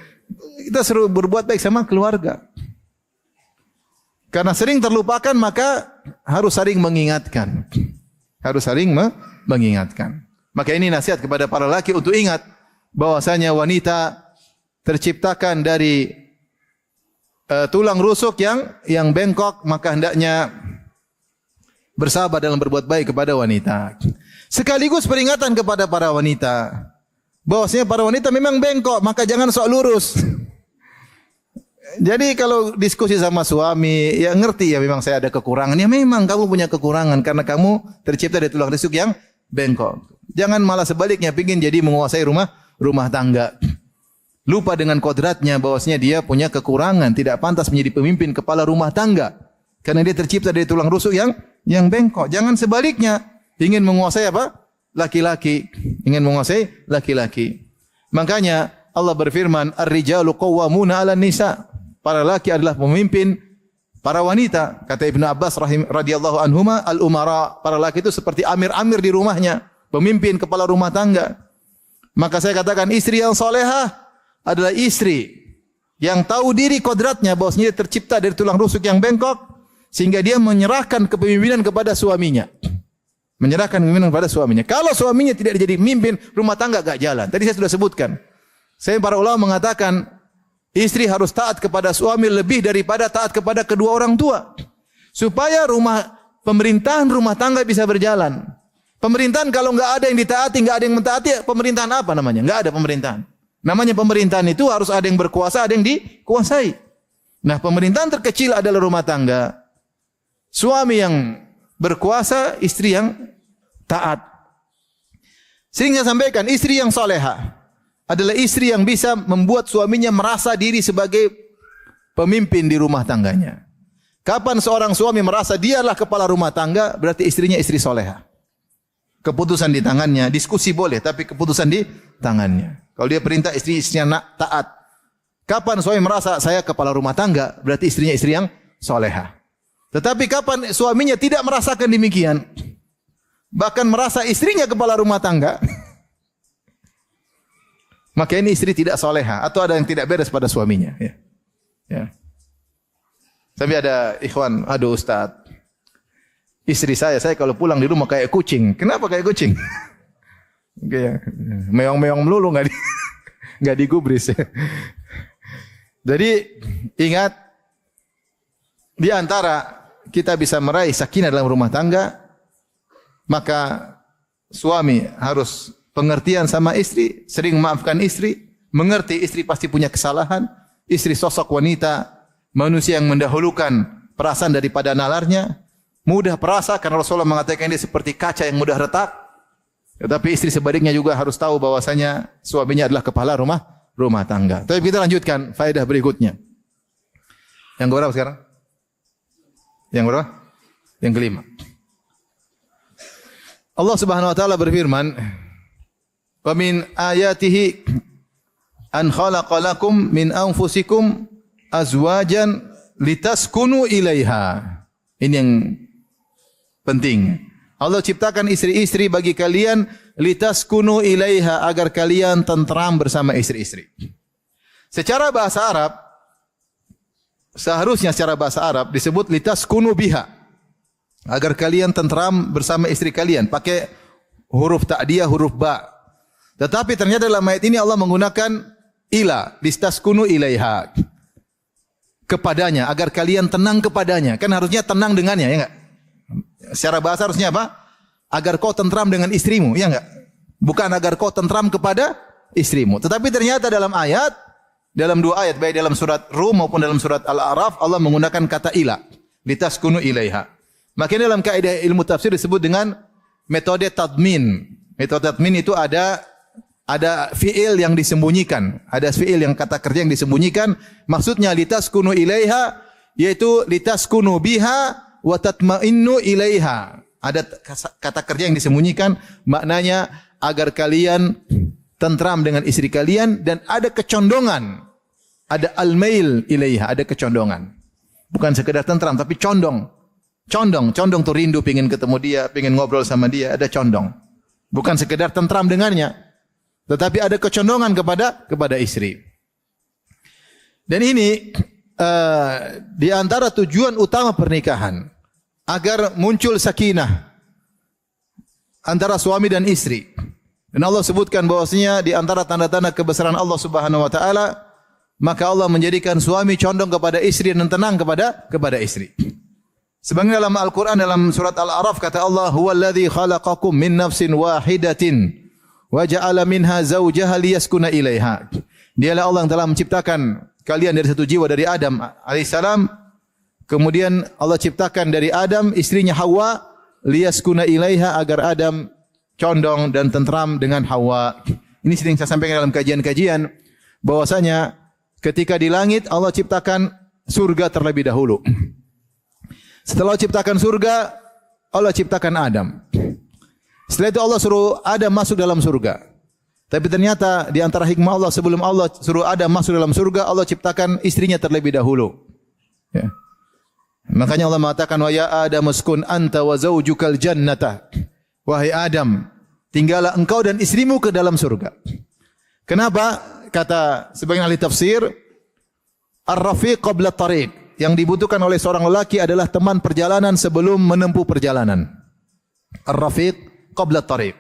Kita suruh berbuat baik sama keluarga. Karena sering terlupakan, maka harus saling mengingatkan. Harus saling mengingatkan. Maka ini nasihat kepada para laki untuk ingat bahwasanya wanita terciptakan dari tulang rusuk yang bengkok, maka hendaknya bersabar dalam berbuat baik kepada wanita. Sekaligus peringatan kepada para wanita bahwasanya para wanita memang bengkok, maka jangan sok lurus. Jadi kalau diskusi sama suami, ya ngerti ya memang saya ada kekurangan. Ya memang kamu punya kekurangan karena kamu tercipta dari tulang rusuk yang bengkok. Jangan malah sebaliknya pingin jadi menguasai rumah tangga. lupa dengan kodratnya bahwasanya dia punya kekurangan, tidak pantas menjadi pemimpin kepala rumah tangga karena dia tercipta dari tulang rusuk yang bengkok. Jangan sebaliknya, ingin menguasai apa? Laki-laki, ingin menguasai laki-laki. Makanya Allah berfirman, "Ar-rijalu qawwamuna 'alan nisa." Para laki adalah pemimpin para wanita. Kata Ibnu Abbas radhiyallahu anhuma, al-umara, para laki itu seperti amir-amir di rumahnya, pemimpin kepala rumah tangga. Maka saya katakan istri yang solehah adalah istri yang tahu diri kodratnya bahwasanya dia tercipta dari tulang rusuk yang bengkok sehingga dia menyerahkan kepemimpinan kepada suaminya. Menyerahkan kepemimpinan kepada suaminya. Kalau suaminya tidak jadi pemimpin, rumah tangga gak jalan. Tadi saya sudah sebutkan. Para ulama mengatakan istri harus taat kepada suami lebih daripada taat kepada kedua orang tua. Supaya pemerintahan rumah tangga bisa berjalan. Pemerintahan kalau nggak ada yang ditaati, nggak ada yang mentaati, pemerintahan apa namanya? Nggak ada pemerintahan. Namanya pemerintahan itu harus ada yang berkuasa, ada yang dikuasai. Nah, pemerintahan terkecil adalah rumah tangga. Suami yang berkuasa, istri yang taat. Sehingga saya sampaikan, istri yang soleha adalah istri yang bisa membuat suaminya merasa diri sebagai pemimpin di rumah tangganya. Kapan seorang suami merasa dialah kepala rumah tangga, berarti istrinya istri soleha. Keputusan di tangannya, diskusi boleh, tapi keputusan di tangannya. Kalau dia perintah istrinya taat. Kapan suami merasa saya kepala rumah tangga, berarti istrinya istri yang soleha. Tetapi kapan suaminya tidak merasakan demikian, bahkan merasa istrinya kepala rumah tangga, maka ini istri tidak soleha atau ada yang tidak beres pada suaminya. Ya. Tapi ada ikhwan, aduh Ustaz, istri saya kalau pulang di rumah kayak kucing. Kenapa kayak kucing? Kayak meong-meong melulu, nggak digubris. Jadi ingat, di antara kita bisa meraih sakinah dalam rumah tangga, maka suami harus pengertian sama istri, sering memaafkan istri, mengerti istri pasti punya kesalahan, istri sosok wanita, manusia yang mendahulukan perasaan daripada nalarnya, mudah perasa karena Rasulullah mengatakan dia seperti kaca yang mudah retak. Tetapi istri sebaliknya juga harus tahu bahwasanya suaminya adalah kepala rumah tangga. Tapi kita lanjutkan faedah berikutnya. Yang berapa sekarang? Yang berapa? Yang kelima. Allah Subhanahu wa taala berfirman, "Wa min ayatihi an khalaqa lakum min anfusikum azwajan litaskunu ilaiha." Ini yang penting. Allah ciptakan istri-istri bagi kalian litaskunu ilaiha, agar kalian tentram bersama istri-istri. Secara bahasa Arab, seharusnya secara bahasa Arab disebut litaskunu biha, agar kalian tentram bersama istri kalian, pakai huruf ta'diyah, huruf ba. Tetapi ternyata dalam ayat ini Allah menggunakan ila, litaskunu ilaiha, kepadanya, agar kalian tenang kepadanya. Kan harusnya tenang dengannya, ya enggak? Secara bahasa harusnya apa? Agar kau tentram dengan istrimu, ya enggak? Bukan agar kau tentram kepada istrimu. Tetapi ternyata dalam ayat, dalam dua ayat, baik dalam surat Rum maupun dalam surat Al-A'raf, Allah menggunakan kata ila, litaskunu ilaiha. Makanya dalam kaidah ilmu tafsir disebut dengan metode tadmin. Metode tadmin itu ada fiil yang disembunyikan, ada fiil yang kata kerja yang disembunyikan. Maksudnya litaskunu ilaiha, yaitu litaskunu biha wa tatma'innu ilaiha. Ada kata kerja yang disembunyikan, maknanya agar kalian tentram dengan istri kalian dan ada kecondongan. Ada al-mail ilaiha, ada kecondongan. Bukan sekedar tentram tapi condong. Condong tuh rindu, pengin ketemu dia, pengin ngobrol sama dia, ada condong. Bukan sekedar tentram dengannya, tetapi ada kecondongan kepada istri. Dan ini di antara tujuan utama pernikahan, agar muncul sakinah antara suami dan istri. Dan Allah sebutkan bahwasanya di antara tanda-tanda kebesaran Allah Subhanahu wa taala, maka Allah menjadikan suami condong kepada istri dan tenang kepada istri. Sebagaimana dalam Al-Qur'an dalam surat Al-A'raf kata Allah, "Huwallazi khalaqakum min nafsin wahidatin wa ja'ala minha zawjaha liyaskuna ilaiha." Dialah Allah yang telah menciptakan kalian dari satu jiwa, dari Adam alaihissalam. Kemudian Allah ciptakan dari Adam istrinya Hawa, liyaskuna ilaiha, agar Adam condong dan tentram dengan Hawa. Ini sering saya sampaikan dalam kajian-kajian bahwasanya ketika di langit Allah ciptakan surga terlebih dahulu. Setelah Allah ciptakan surga, Allah ciptakan Adam. Setelah itu Allah suruh Adam masuk dalam surga. Tapi ternyata di antara hikmah Allah, sebelum Allah suruh Adam masuk dalam surga, Allah ciptakan istrinya terlebih dahulu. Ya. Makanya Allah mengatakan, wa ya Adam uskun anta wa zaujukal jannata. Wahai Adam, tinggallah engkau dan istrimu ke dalam surga. Kenapa? Kata sebagian ahli tafsir, ar-rafiq qabla tariq. Yang dibutuhkan oleh seorang lelaki adalah teman perjalanan sebelum menempuh perjalanan. Ar-rafiq qabla tariq.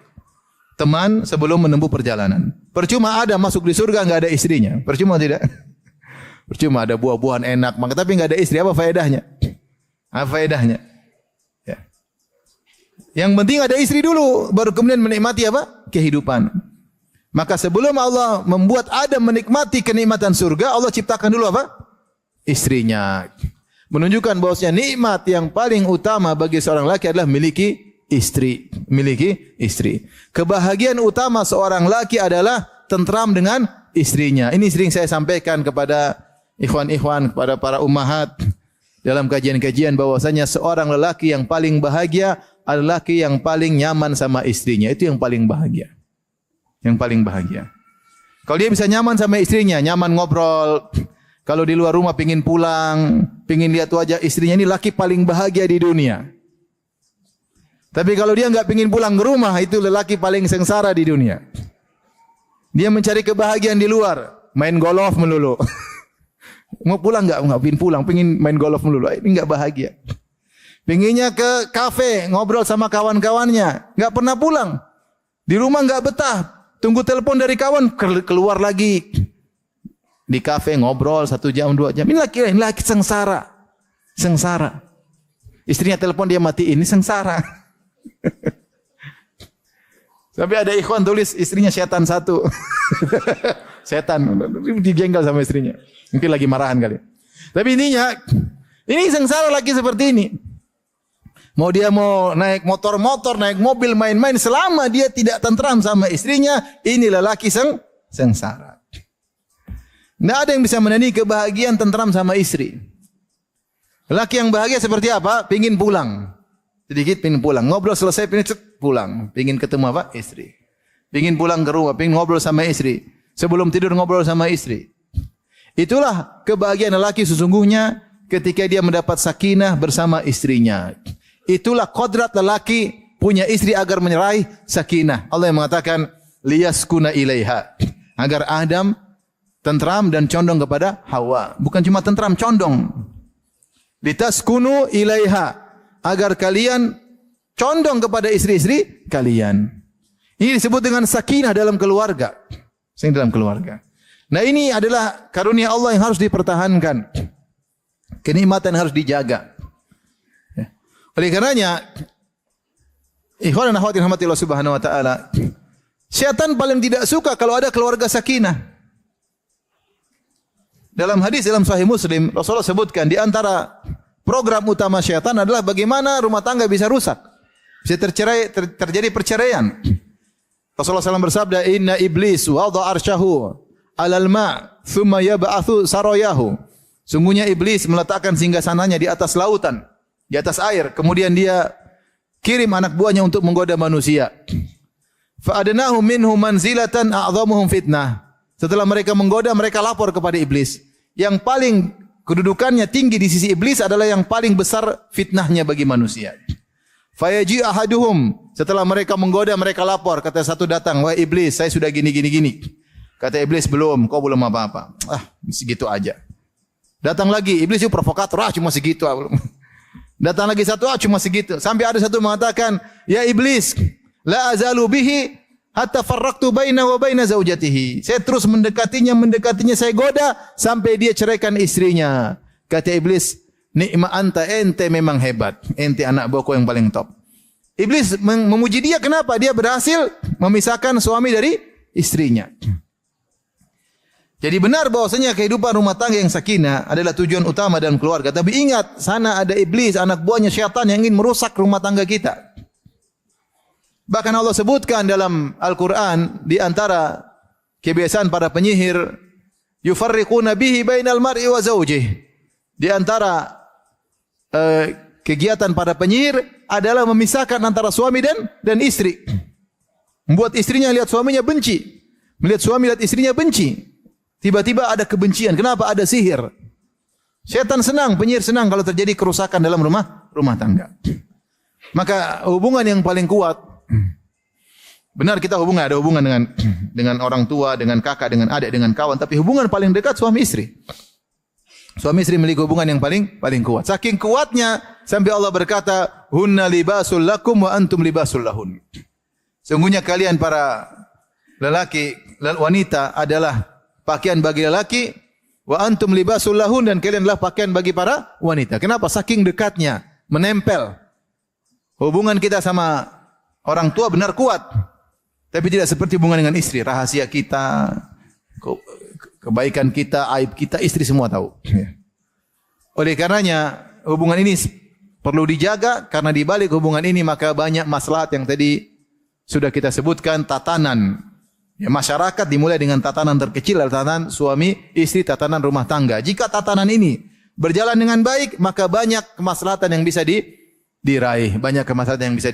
Teman sebelum menempuh perjalanan. Percuma Adam masuk di surga enggak ada istrinya. Percuma tidak? Percuma ada buah-buahan enak, maka tapi enggak ada istri, apa faedahnya? Apa faedahnya? Ya. Yang penting ada istri dulu, baru kemudian menikmati apa? Kehidupan. Maka sebelum Allah membuat Adam menikmati kenikmatan surga, Allah ciptakan dulu apa? Istrinya. Menunjukkan bahwasanya nikmat yang paling utama bagi seorang laki adalah miliki istri. Miliki istri. Kebahagiaan utama seorang laki adalah tentram dengan istrinya. Ini sering saya sampaikan kepada ikhwan-ikhwan, kepada para ummahat dalam kajian-kajian bahwasanya seorang lelaki yang paling bahagia adalah lelaki yang paling nyaman sama istrinya. Itu yang paling bahagia. Yang paling bahagia. Kalau dia bisa nyaman sama istrinya, nyaman ngobrol. Kalau di luar rumah pingin pulang, pingin lihat wajah istrinya, ini laki paling bahagia di dunia. Tapi kalau dia enggak pingin pulang ke rumah, itu lelaki paling sengsara di dunia. Dia mencari kebahagiaan di luar, main golf melulu. Mau pulang enggak pingin pulang, pingin main golf melulu. Ini enggak bahagia. Pinginnya ke kafe, ngobrol sama kawan-kawannya, enggak pernah pulang. Di rumah enggak betah, tunggu telepon dari kawan, keluar lagi. Di kafe ngobrol 1 jam, 2 jam. Ini laki sengsara. Sengsara. Istrinya telepon dia matiin, ini sengsara. Sampai ada ikhwan tulis istrinya setan 1. Setan. Dijengkel sama istrinya. Mungkin lagi marahan kali. Tapi intinya, ini sengsara laki seperti ini. Mau dia mau naik motor-motor, naik mobil, main-main, selama dia tidak tentram sama istrinya, ini lelaki sengsara. Tidak ada yang bisa menandingi kebahagiaan tentram sama istri. Lelaki yang bahagia seperti apa? Pingin pulang. Sedikit pingin pulang. Ngobrol selesai, pingin pulang. Pingin ketemu apa? Istri. Pingin pulang ke rumah, pingin ngobrol sama istri. Sebelum tidur ngobrol sama istri. Itulah kebahagiaan lelaki sesungguhnya ketika dia mendapat sakinah bersama istrinya. Itulah kodrat lelaki punya istri agar menyerahi sakinah. Allah yang mengatakan, liyaskuna ilaiha. Agar Adam tentram dan condong kepada Hawa. Bukan cuma tentram, condong. Litaskunu ilaiha. Agar kalian condong kepada istri-istri kalian. Ini disebut dengan sakinah dalam keluarga. Dalam keluarga. Nah ini adalah karunia Allah yang harus dipertahankan. Kenikmatan yang harus dijaga. Ya. Oleh karenanya, ikhwan dan akhwat rahmati Allah Subhanahu wa taala, syaitan paling tidak suka kalau ada keluarga sakinah. Dalam hadis dalam Sahih Muslim, Rasulullah sebutkan di antara program utama syaitan adalah bagaimana rumah tangga bisa rusak. Bisa terjadi perceraian. Rasulullah SAW bersabda, "Inna iblis wada arsyahu alal ma, thumma yab'athu sarayahu." Sungguhnya iblis meletakkan singgasananya di atas lautan, di atas air, kemudian dia kirim anak buahnya untuk menggoda manusia. Fa adnahum minhum manzilatan a'dhamuhum fitnah. Setelah mereka menggoda, mereka lapor kepada iblis. Yang paling kedudukannya tinggi di sisi iblis adalah yang paling besar fitnahnya bagi manusia. Fayaji ahaduhum. Setelah mereka menggoda, mereka lapor. Kata satu datang, wahai iblis, saya sudah gini. Kata iblis, belum, kau belum apa-apa. Segitu aja. Datang lagi, iblis itu provokator, cuma segitu. Datang lagi satu, cuma segitu. Sampai ada satu mengatakan, ya iblis, la azalu bihi hatta farraqtu baina wa baina zaujatihi. Saya terus mendekatinya, saya goda sampai dia ceraikan istrinya. Kata iblis, nikma anta, ente memang hebat. Ente anak buahku yang paling top. Iblis memuji dia, kenapa? Dia berhasil memisahkan suami dari istrinya. Jadi benar bahwasanya kehidupan rumah tangga yang sakinah adalah tujuan utama dalam keluarga. Tapi ingat, sana ada iblis, anak buahnya syaitan yang ingin merusak rumah tangga kita. Bahkan Allah sebutkan dalam Al-Quran, di antara kebiasaan para penyihir, yufarriquna bihi bainal mar'i wa zawjihi. Di antara kegiatan para penyihir adalah memisahkan antara suami dan istri. Membuat istrinya lihat suaminya benci. Melihat suami lihat istrinya benci. Tiba-tiba ada kebencian. Kenapa? Ada sihir. Setan senang, penyihir senang kalau terjadi kerusakan dalam rumah tangga. Maka hubungan yang paling kuat, benar kita ada hubungan dengan orang tua, dengan kakak, dengan adik, dengan kawan, tapi hubungan paling dekat suami istri. Suami istri memiliki hubungan yang paling kuat. Saking kuatnya sampai Allah berkata, "Hunna libasul lakum wa antum libasul lahun." Sungguhnya kalian para wanita adalah pakaian bagi lelaki, wa antum libasul lahun, dan kalian adalah pakaian bagi para wanita. Kenapa? Saking dekatnya, menempel. Hubungan kita sama orang tua benar kuat, tapi tidak seperti hubungan dengan istri. Rahasia kita, kebaikan kita, aib kita, istri semua tahu. Oleh karenanya hubungan ini perlu dijaga, karena di balik hubungan ini maka banyak maslahat yang tadi sudah kita sebutkan. Tatanan masyarakat dimulai dengan tatanan terkecil, tatanan suami istri, tatanan rumah tangga. Jika tatanan ini berjalan dengan baik, maka banyak kemaslahatan yang bisa diraih. Banyak kemaslahatan yang bisa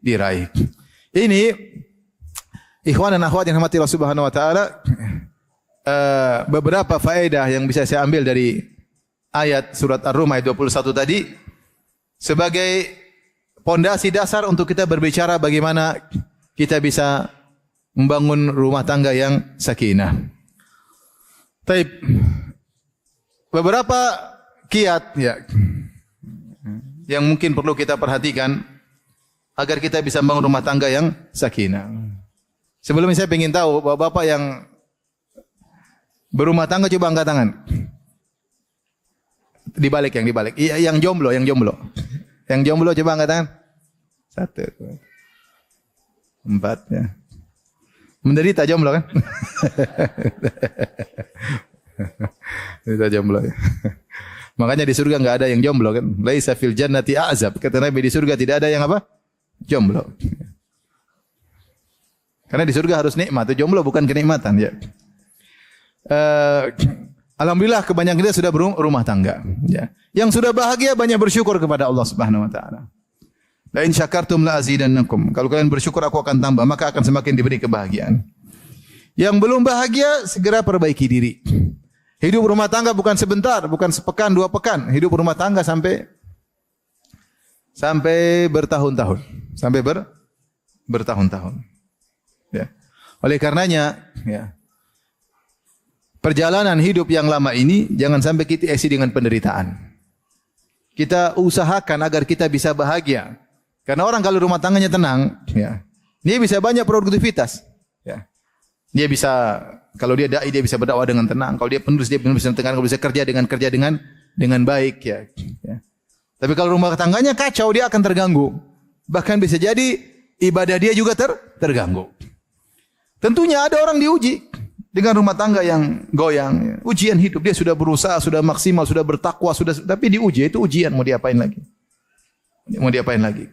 diraih. Ini ikhwan dan akhwat yang dirahmati Allah Subhanahu wa taala, beberapa faedah yang bisa saya ambil dari ayat surat Ar-Rum ayat 21 tadi sebagai pondasi dasar untuk kita berbicara bagaimana kita bisa membangun rumah tangga yang sakinah. Taib. Beberapa kiat yang mungkin perlu kita perhatikan agar kita bisa membangun rumah tangga yang sakinah. Sebelumnya saya ingin tahu bapak-bapak yang berumah tangga coba angkat tangan. Dibalik. Yang jomblo. Yang jomblo coba angkat tangan. 1, 2, 4 ya. Menderita jomblo kan? Menderita jomblo ya. Makanya di surga enggak ada yang jomblo kan? Laisa fil jannati a'zab. Kata Nabi, di surga tidak ada yang apa? Jomblo. Karena di surga harus nikmat. Jomblo bukan kenikmatan ya. Alhamdulillah kebanyakan kita sudah berumah tangga ya. Yang sudah bahagia banyak bersyukur kepada Allah Subhanahu wa taala. La in syakartum la azidannakum. Kalau kalian bersyukur aku akan tambah, maka akan semakin diberi kebahagiaan. Yang belum bahagia segera perbaiki diri. Hidup rumah tangga bukan sebentar, bukan sepekan, 2 pekan. Hidup rumah tangga sampai bertahun-tahun, sampai bertahun-tahun. Ya. Oleh karenanya, ya. Perjalanan hidup yang lama ini jangan sampai kita isi dengan penderitaan. Kita usahakan agar kita bisa bahagia. Karena orang kalau rumah tangganya tenang, ya, dia bisa banyak produktivitas. Ya. Dia bisa, kalau dia dai dia bisa berdakwah dengan tenang. Kalau dia penulis dia bisa tenang. Kalau bisa kerja dengan baik. Ya. Ya. Tapi kalau rumah tangganya kacau, dia akan terganggu. Bahkan bisa jadi ibadah dia juga terganggu. Tentunya ada orang diuji dengan rumah tangga yang goyang. Ya. Ujian hidup, dia sudah berusaha, sudah maksimal, sudah bertakwa, tapi diuji, itu ujian, mau diapain lagi?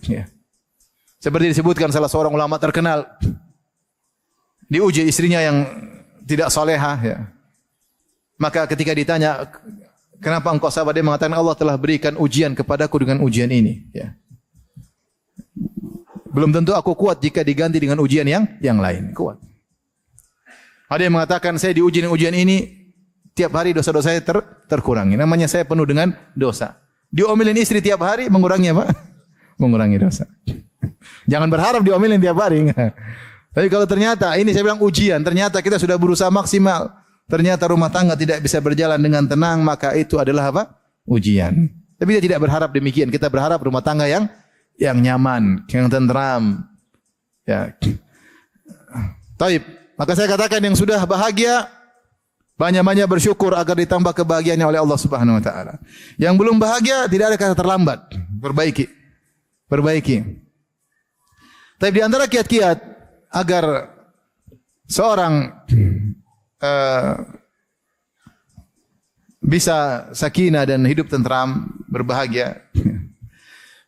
Ya. Seperti disebutkan salah seorang ulama terkenal, diuji istrinya yang tidak salehah. Ya. Maka ketika ditanya, kenapa engkau sabar? Dia mengatakan, Allah telah berikan ujian kepadaku dengan ujian ini. Ya. Belum tentu aku kuat jika diganti dengan ujian yang lain. Kuat. Ada yang mengatakan, saya diuji dengan ujian ini, tiap hari dosa-dosa saya terkurangi. Namanya saya penuh dengan dosa. Diomelin istri tiap hari, mengurangi apa? Mengurangi dosa. Jangan berharap diomelin tiap hari. Tapi kalau ternyata, ini saya bilang ujian, ternyata kita sudah berusaha maksimal, ternyata rumah tangga tidak bisa berjalan dengan tenang, maka itu adalah apa? Ujian. Tapi kita tidak berharap demikian. Kita berharap rumah tangga yang nyaman, yang tenteram. Ya. Taib. Maka saya katakan yang sudah bahagia, banyak-banyak bersyukur agar ditambah kebahagiaannya oleh Allah Subhanahu wa taala. Yang belum bahagia tidak ada kata terlambat. Perbaiki. Tapi di antara kiat-kiat agar seorang bisa sakinah dan hidup tentram, berbahagia,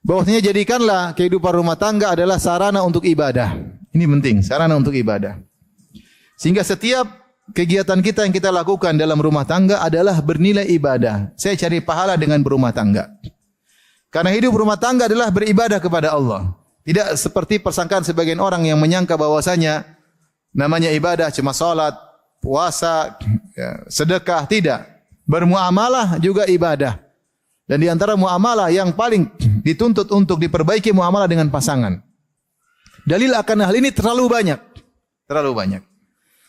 bahwasanya jadikanlah kehidupan rumah tangga adalah sarana untuk ibadah. Ini penting, sarana untuk ibadah. Sehingga setiap kegiatan kita yang kita lakukan dalam rumah tangga adalah bernilai ibadah. Saya cari pahala dengan berumah tangga. Karena hidup rumah tangga adalah beribadah kepada Allah. Tidak seperti persangkaan sebagian orang yang menyangka bahwasanya namanya ibadah cuma salat, puasa, sedekah. Tidak. Bermuamalah juga ibadah. Dan di antara muamalah yang paling dituntut untuk diperbaiki muamalah dengan pasangan. Dalil akan hal ini terlalu banyak. Terlalu banyak.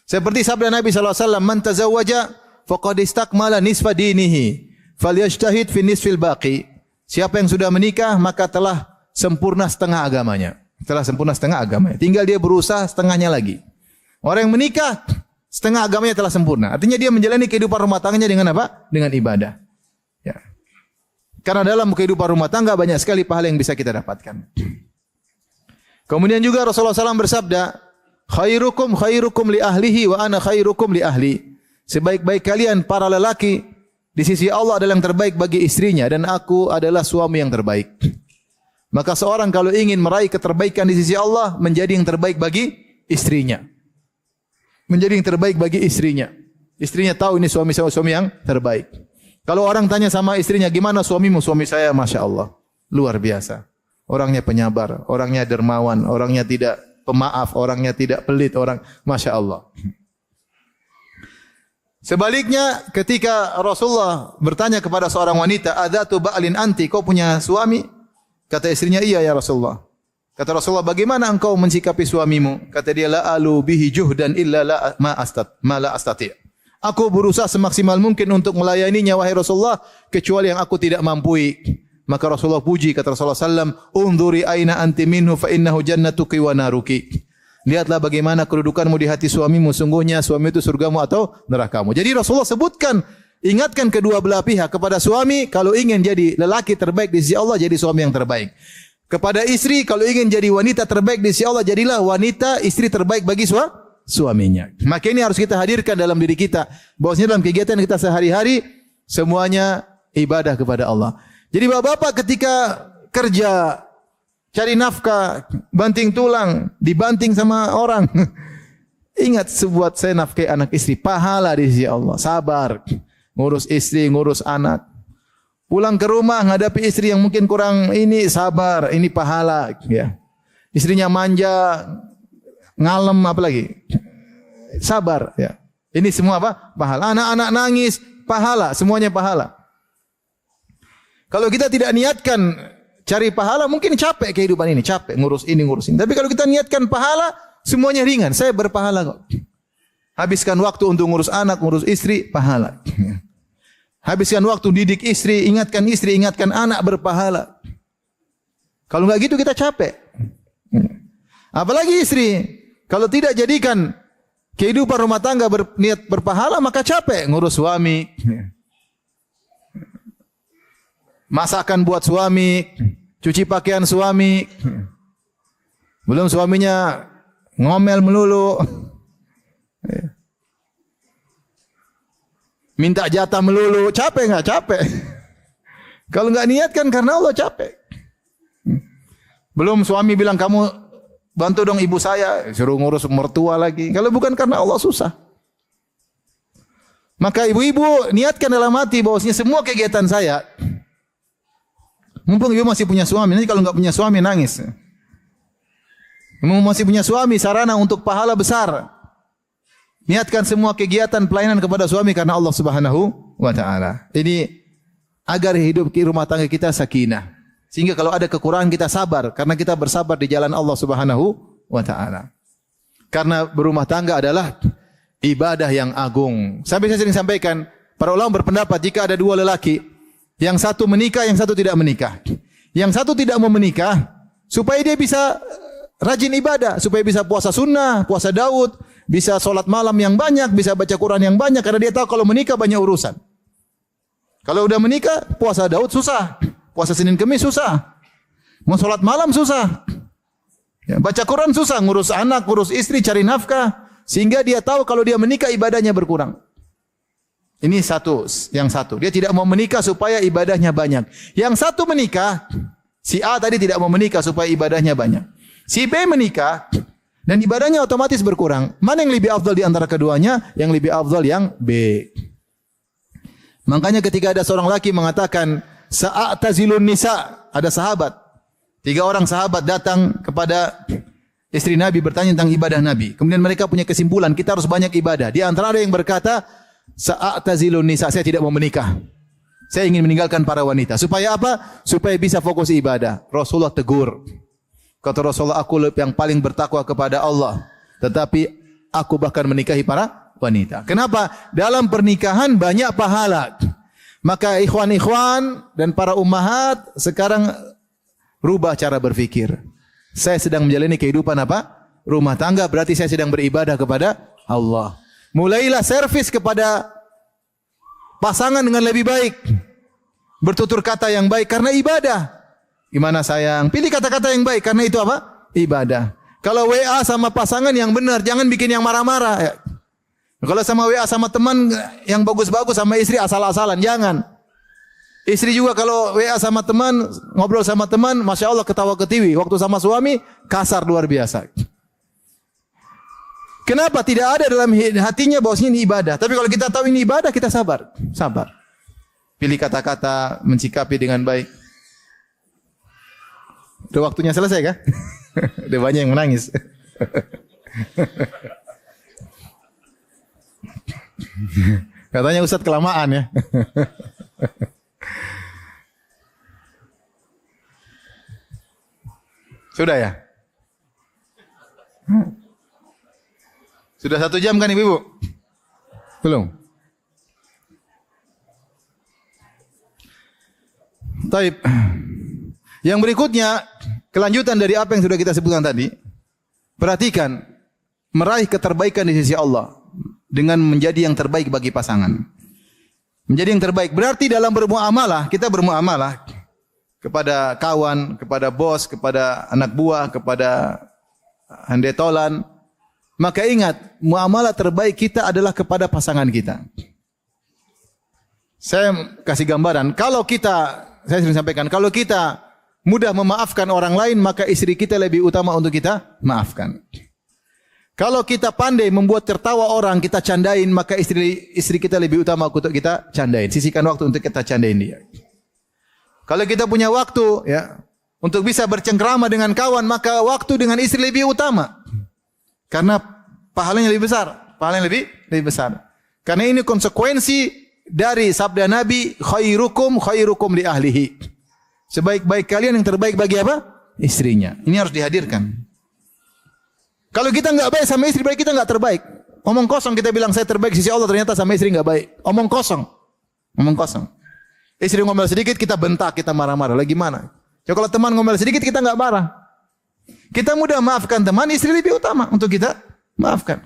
Seperti sabda Nabi SAW, "Man tazawwaja faqad istakmala nisfa dinihi, falyajtahid fi nisfil baqi." Siapa yang sudah menikah maka telah sempurna setengah agamanya. Telah sempurna setengah agamanya. Tinggal dia berusaha setengahnya lagi. Orang yang menikah setengah agamanya telah sempurna. Artinya dia menjalani kehidupan rumah tangganya dengan apa? Dengan ibadah. Ya. Karena dalam kehidupan rumah tangga banyak sekali pahala yang bisa kita dapatkan. Kemudian juga Rasulullah SAW bersabda, "Khairukum khairukum li ahlihi wa ana khairukum li ahli." Sebaik-baik kalian para lelaki di sisi Allah adalah yang terbaik bagi istrinya dan aku adalah suami yang terbaik. Maka seorang kalau ingin meraih keterbaikan di sisi Allah menjadi yang terbaik bagi istrinya. Menjadi yang terbaik bagi istrinya. Istrinya tahu ini suami yang terbaik. Kalau orang tanya sama istrinya, "Gimana suamimu?" "Suami saya Masya Allah, luar biasa. Orangnya penyabar, orangnya dermawan, orangnya tidak pemaaf, orangnya tidak pelit, Masya Allah." Sebaliknya ketika Rasulullah bertanya kepada seorang wanita, "Adzatu ba'lin anti?" "Kau punya suami?" Kata istrinya, "Iya ya Rasulullah." Kata Rasulullah, "Bagaimana engkau mensikapi suamimu?" Kata dia, "La alu bihi juhdan illa ma la astati'." Aku berusaha semaksimal mungkin untuk melayaninya wahai Rasulullah kecuali yang aku tidak mampu. Maka Rasulullah puji, kata Rasulullah sallam, "Unzuri aina anti minhu fa innahu jannatuki wa naruki." Lihatlah bagaimana kedudukanmu di hati suamimu, sungguhnya suami itu surgamu atau nerakamu. Jadi Rasulullah sebutkan, ingatkan kedua belah pihak. Kepada suami kalau ingin jadi lelaki terbaik di sisi Allah, jadi suami yang terbaik. Kepada istri kalau ingin jadi wanita terbaik di sisi Allah, jadilah wanita istri terbaik bagi suaminya. Maka ini harus kita hadirkan dalam diri kita. Bahwasanya dalam kegiatan kita sehari-hari semuanya ibadah kepada Allah. Jadi bapak-bapak ketika kerja, cari nafkah, banting tulang, dibanting sama orang. Ingat sebuat saya nafkahi anak istri, pahala di sisi Allah. Sabar, ngurus istri, ngurus anak. Pulang ke rumah menghadapi istri yang mungkin kurang ini, sabar, ini pahala. Ya. Istrinya manja, ngalem apalagi, sabar. Ya. Ini semua apa? Pahala. Anak-anak nangis, pahala, semuanya pahala. Kalau kita tidak niatkan cari pahala, mungkin capek kehidupan ini, capek ngurus ini, ngurus ini. Tapi kalau kita niatkan pahala, semuanya ringan. Saya berpahala kok. Habiskan waktu untuk ngurus anak, ngurus istri, pahala. Habiskan waktu didik istri, ingatkan anak, berpahala. Kalau enggak gitu kita capek. Apalagi istri, kalau tidak jadikan kehidupan rumah tangga berniat berpahala, maka capek ngurus suami. Masakan buat suami, cuci pakaian suami. Belum suaminya ngomel melulu. Minta jatah melulu, capek enggak? Capek. Kalau enggak niatkan karena Allah capek. Belum suami bilang, "Kamu bantu dong ibu saya," suruh ngurus mertua lagi. Kalau bukan karena Allah susah. Maka ibu-ibu niatkan dalam hati bahwasanya semua kegiatan saya, mumpung ibu masih punya suami, nanti kalau enggak punya suami nangis. Mumpung masih punya suami, sarana untuk pahala besar. Niatkan semua kegiatan pelayanan kepada suami karena Allah Subhanahu wa taala. Ini agar hidup rumah tangga kita sakinah. Sehingga kalau ada kekurangan kita sabar karena kita bersabar di jalan Allah Subhanahu wa taala. Karena berumah tangga adalah ibadah yang agung. Sampai saya sering sampaikan, para ulama berpendapat jika ada dua lelaki, yang satu menikah, yang satu tidak menikah. Yang satu tidak mau menikah supaya dia bisa rajin ibadah, supaya bisa puasa sunnah, puasa Daud, bisa solat malam yang banyak, bisa baca Quran yang banyak, karena dia tahu kalau menikah banyak urusan. Kalau udah menikah, puasa Daud susah, puasa Senin Kemis susah, mau solat malam susah, ya, baca Quran susah, ngurus anak, ngurus istri, cari nafkah, sehingga dia tahu kalau dia menikah ibadahnya berkurang. Ini satu, yang satu. Dia tidak mau menikah supaya ibadahnya banyak. Yang satu menikah, si A tadi tidak mau menikah supaya ibadahnya banyak. Si B menikah, Dan ibadahnya otomatis berkurang. Mana yang lebih afdal di antara keduanya? Yang lebih afdal yang B. Makanya ketika ada seorang laki mengatakan, sa'atazilun nisa, ada sahabat. 3 orang sahabat datang kepada istri Nabi bertanya tentang ibadah Nabi. Kemudian mereka punya kesimpulan, kita harus banyak ibadah. Di antara ada yang berkata, sa'atazilun nisa, saya tidak mau menikah. Saya ingin meninggalkan para wanita. Supaya apa? Supaya bisa fokus ibadah. Rasulullah tegur. Kata Rasulullah, aku yang paling bertakwa kepada Allah. Tetapi aku bahkan menikahi para wanita. Kenapa? Dalam pernikahan banyak pahala. Maka ikhwan-ikhwan dan para ummahat sekarang rubah cara berfikir. Saya sedang menjalani kehidupan apa? Rumah tangga, berarti saya sedang beribadah kepada Allah. Mulailah servis kepada pasangan dengan lebih baik. Bertutur kata yang baik karena ibadah. Gimana sayang? Pilih kata-kata yang baik karena itu apa? Ibadah. Kalau WA sama pasangan yang benar, jangan bikin yang marah-marah. Ya. Kalau sama WA sama teman yang bagus-bagus sama istri asal-asalan, jangan. Istri juga kalau WA sama teman, ngobrol sama teman, Masya Allah ketawa ketiwi. Waktu sama suami, kasar luar biasa. Kenapa? Tidak ada dalam hatinya bahwasanya ini ibadah. Tapi kalau kita tahu ini ibadah, kita sabar. Sabar. Pilih kata-kata, mencikapi dengan baik. Udah waktunya selesai kan? Udah banyak yang menangis. Katanya Ustadz kelamaan ya. Sudah ya? Sudah 1 jam kan ibu-ibu? Belum? Taib. Yang berikutnya, kelanjutan dari apa yang sudah kita sebutkan tadi. Perhatikan, meraih keterbaikan di sisi Allah dengan menjadi yang terbaik bagi pasangan. Menjadi yang terbaik. Berarti dalam bermuamalah, kita bermuamalah kepada kawan, kepada bos, kepada anak buah, kepada handetolan. Maka ingat, muamalah terbaik kita adalah kepada pasangan kita. Saya kasih gambaran, saya sering sampaikan, kalau kita mudah memaafkan orang lain, maka istri kita lebih utama untuk kita maafkan. Kalau kita pandai membuat tertawa orang, kita candain, maka istri kita lebih utama untuk kita candain. Sisihkan waktu untuk kita candain dia. Kalau kita punya waktu ya untuk bisa bercengkrama dengan kawan, maka waktu dengan istri lebih utama. Karena pahalanya lebih besar, pahalanya lebih besar. Karena ini konsekuensi dari sabda Nabi, khairukum li ahlihi. Sebaik-baik kalian yang terbaik bagi apa? Istrinya. Ini harus dihadirkan. Kalau kita enggak baik sama istri, berarti kita enggak terbaik. Omong kosong kita bilang saya terbaik sisi Allah, ternyata sama istri enggak baik. Omong kosong. Omong kosong. Istri ngomel sedikit kita bentak, kita marah-marah. Lagi mana? Coba kalau teman ngomel sedikit kita enggak marah. Kita mudah maafkan teman, istri lebih utama untuk kita maafkan.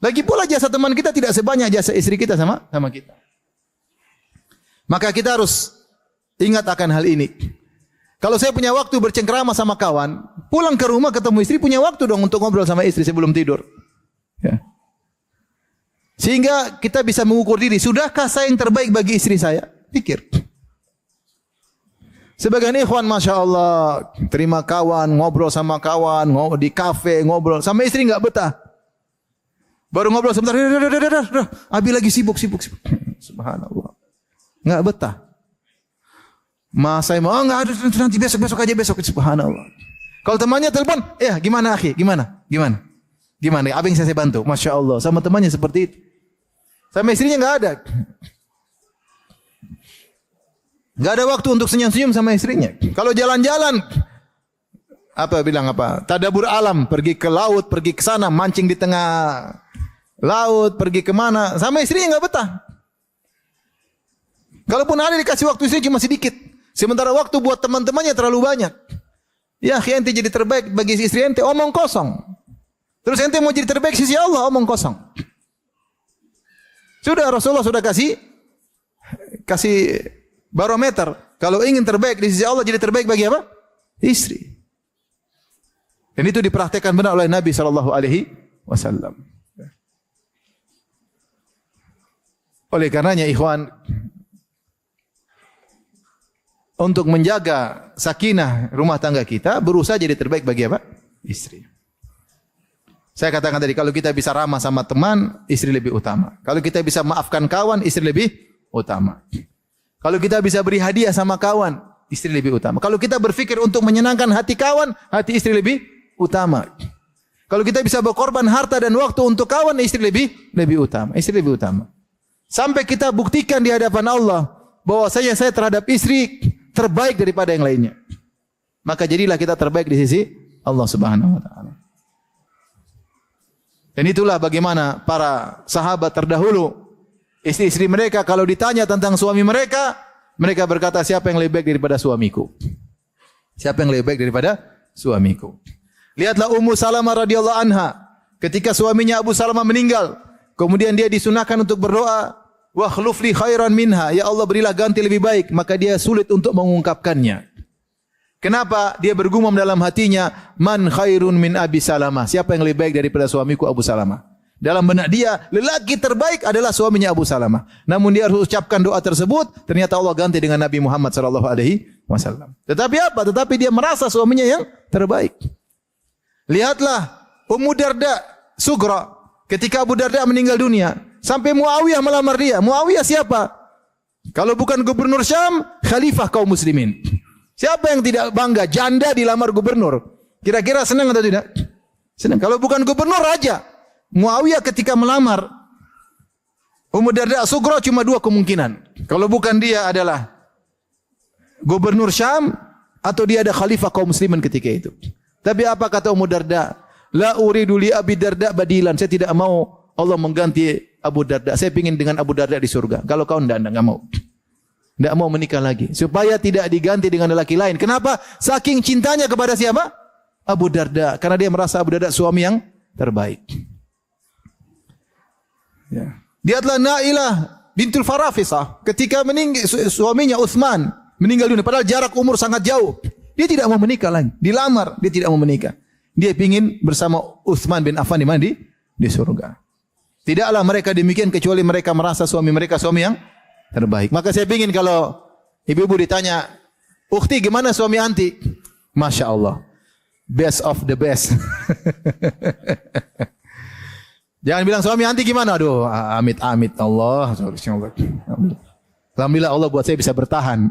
Lagi pula jasa teman kita tidak sebanyak jasa istri kita sama kita. Maka kita harus ingat akan hal ini. Kalau saya punya waktu bercengkrama sama kawan, pulang ke rumah ketemu istri, punya waktu dong untuk ngobrol sama istri sebelum tidur. Ya. Sehingga kita bisa mengukur diri, sudahkah saya yang terbaik bagi istri saya? Pikir. Sebagian ikhwan Masya Allah, terima kawan, ngobrol sama kawan, di kafe, ngobrol. Sama istri enggak betah. Baru ngobrol sebentar, Abi lagi sibuk. Subhanallah. Enggak betah. Mas saya mau enggak ada nanti besok aja subhanallah. Kalau temannya telepon, gimana akhi? Gimana? Apa yang saya bantu? Masya Allah. Sama temannya seperti itu. Sama istrinya enggak ada. Enggak ada waktu untuk senyum-senyum sama istrinya. Kalau jalan-jalan tadabur alam, pergi ke laut, pergi ke sana, mancing di tengah laut, pergi kemana, sama istrinya enggak betah. Kalaupun ada dikasih waktu istri cuma sedikit. Sementara waktu buat teman-temannya terlalu banyak. Ya, ente jadi terbaik bagi istri ente, omong kosong. Terus ente mau jadi terbaik sisi Allah, omong kosong. Sudah Rasulullah sudah kasih barometer. Kalau ingin terbaik di sisi Allah, jadi terbaik bagi apa? Istri. Dan itu dipraktekkan benar oleh Nabi SAW. Oleh karenanya ikhwan, untuk menjaga sakinah rumah tangga kita, berusaha jadi terbaik bagi apa? Istri. Saya katakan tadi, kalau kita bisa ramah sama teman, istri lebih utama. Kalau kita bisa maafkan kawan, istri lebih utama. Kalau kita bisa beri hadiah sama kawan, istri lebih utama. Kalau kita berpikir untuk menyenangkan hati kawan, hati istri lebih utama. Kalau kita bisa berkorban harta dan waktu untuk kawan, istri lebih utama. Istri lebih utama. Sampai kita buktikan di hadapan Allah bahwasanya saya terhadap istri terbaik daripada yang lainnya. Maka jadilah kita terbaik di sisi Allah Subhanahu wa taala. Dan itulah bagaimana para sahabat terdahulu, istri-istri mereka kalau ditanya tentang suami mereka, mereka berkata, siapa yang lebih baik daripada suamiku? Siapa yang lebih baik daripada suamiku? Lihatlah Ummu Salamah radhiyallahu anha, ketika suaminya Abu Salamah meninggal, kemudian dia disunahkan untuk berdoa, wa khluf li khairan minha, ya Allah berilah ganti lebih baik, maka dia sulit untuk mengungkapkannya. Kenapa? Dia bergumam dalam hatinya, man khairun min Abi Salamah. Siapa yang lebih baik daripada suamiku Abu Salamah? Dalam benak dia, lelaki terbaik adalah suaminya Abu Salamah. Namun dia harus ucapkan doa tersebut, ternyata Allah ganti dengan Nabi Muhammad sallallahu alaihi wasallam. Tetapi apa? Tetapi dia merasa suaminya yang terbaik. Lihatlah Ummu Darda Sugra, ketika Abu Darda meninggal dunia, sampai Muawiyah melamar dia. Muawiyah siapa? Kalau bukan gubernur Syam, khalifah kaum muslimin. Siapa yang tidak bangga janda dilamar gubernur? Kira-kira senang atau tidak? Senang. Kalau bukan gubernur, raja. Muawiyah ketika melamar Ummu Darda Sugra cuma dua kemungkinan. Kalau bukan dia adalah gubernur Syam atau dia ada khalifah kaum muslimin ketika itu. Tapi apa kata Ummu Darda? La uridu li Abi Darda badilan. Saya tidak mau Allah mengganti Abu Darda. Saya ingin dengan Abu Darda di surga. Kalau kau enggak mau. Tidak mau menikah lagi. Supaya tidak diganti dengan lelaki lain. Kenapa? Saking cintanya kepada siapa? Abu Darda. Karena dia merasa Abu Darda suami yang terbaik. Ya. Lihatlah Nailah bintul Farafisah. Ketika meninggal, suaminya Utsman meninggal dunia. Padahal jarak umur sangat jauh. Dia tidak mau menikah lagi. Dilamar. Dia tidak mau menikah. Dia ingin bersama Utsman bin Affan di mana? Di surga. Tidaklah mereka demikian kecuali mereka merasa suami mereka suami yang terbaik. Maka saya ingin kalau ibu-ibu ditanya, "Ukhti, gimana suami anti?" Masya Allah, best of the best. Jangan bilang suami anti gimana? Aduh, amit-amit Allah. Alhamdulillah Allah buat saya bisa bertahan.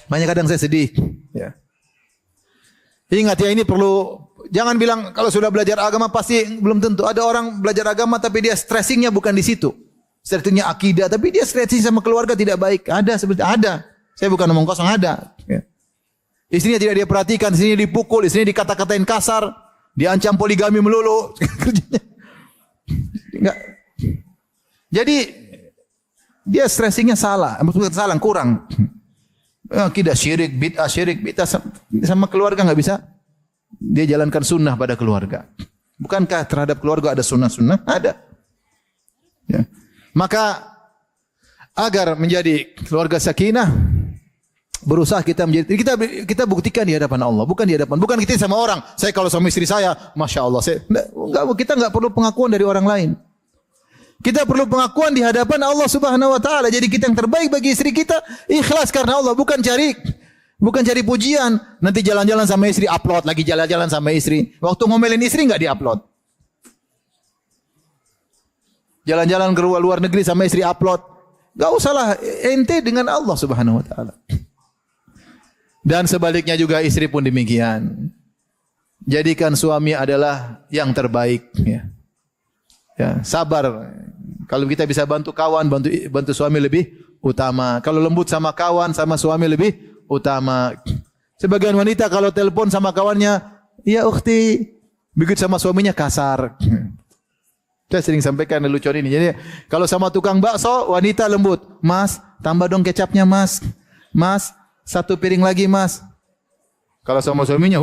Banyak kadang saya sedih. Ya. Ingat ya, ini perlu. Jangan bilang kalau sudah belajar agama pasti belum tentu. Ada orang belajar agama tapi dia stressingnya bukan di situ. Stressingnya akidah, tapi dia stressing sama keluarga tidak baik. Ada seperti ada. Saya bukan ngomong kosong, ada. Ya. Istrinya tidak dia perhatikan, istrinya dipukul, istrinya dikata-katain kasar, diancam poligami melulu. Enggak. Jadi dia stressingnya salah, maksudnya salah, kurang. Akidah syirik, bid'ah sama keluarga nggak bisa. Dia jalankan sunnah pada keluarga. Bukankah terhadap keluarga ada sunnah-sunnah? Ada. Ya. Maka agar menjadi keluarga sakinah, berusaha kita menjadi kita buktikan di hadapan Allah, bukan di hadapan, bukan kita sama orang. Saya kalau sama istri saya, masya Allah, kita nggak perlu pengakuan dari orang lain. Kita perlu pengakuan di hadapan Allah Subhanahu Wa Taala. Jadi kita yang terbaik bagi istri kita, ikhlas karena Allah, bukan cari pujian. Nanti jalan-jalan sama istri, upload lagi jalan-jalan sama istri. Waktu ngomelin istri nggak diupload. Jalan-jalan ke luar negeri sama istri upload. Gak usahlah, ente dengan Allah Subhanahu Wa Taala. Dan sebaliknya juga istri pun demikian. Jadikan suami adalah yang terbaik. Ya, sabar. Kalau kita bisa bantu kawan, bantu suami lebih utama. Kalau lembut sama kawan, sama suami lebih utama. Sebagian wanita kalau telepon sama kawannya, ya ukhti, begitu sama suaminya kasar. Saya sering sampaikan lelucon ini. Jadi kalau sama tukang bakso, wanita lembut. Mas, tambah dong kecapnya mas. Mas, satu piring lagi mas. Kalau sama suaminya,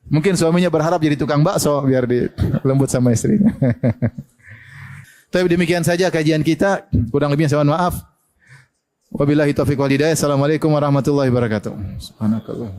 mungkin suaminya berharap jadi tukang bakso biar lembut sama istrinya. Tapi demikian saja kajian kita. Kurang lebihnya saya mohon maaf. Wabillahi taufiq wal hidayah. Assalamualaikum warahmatullahi wabarakatuh. Subhanakallah.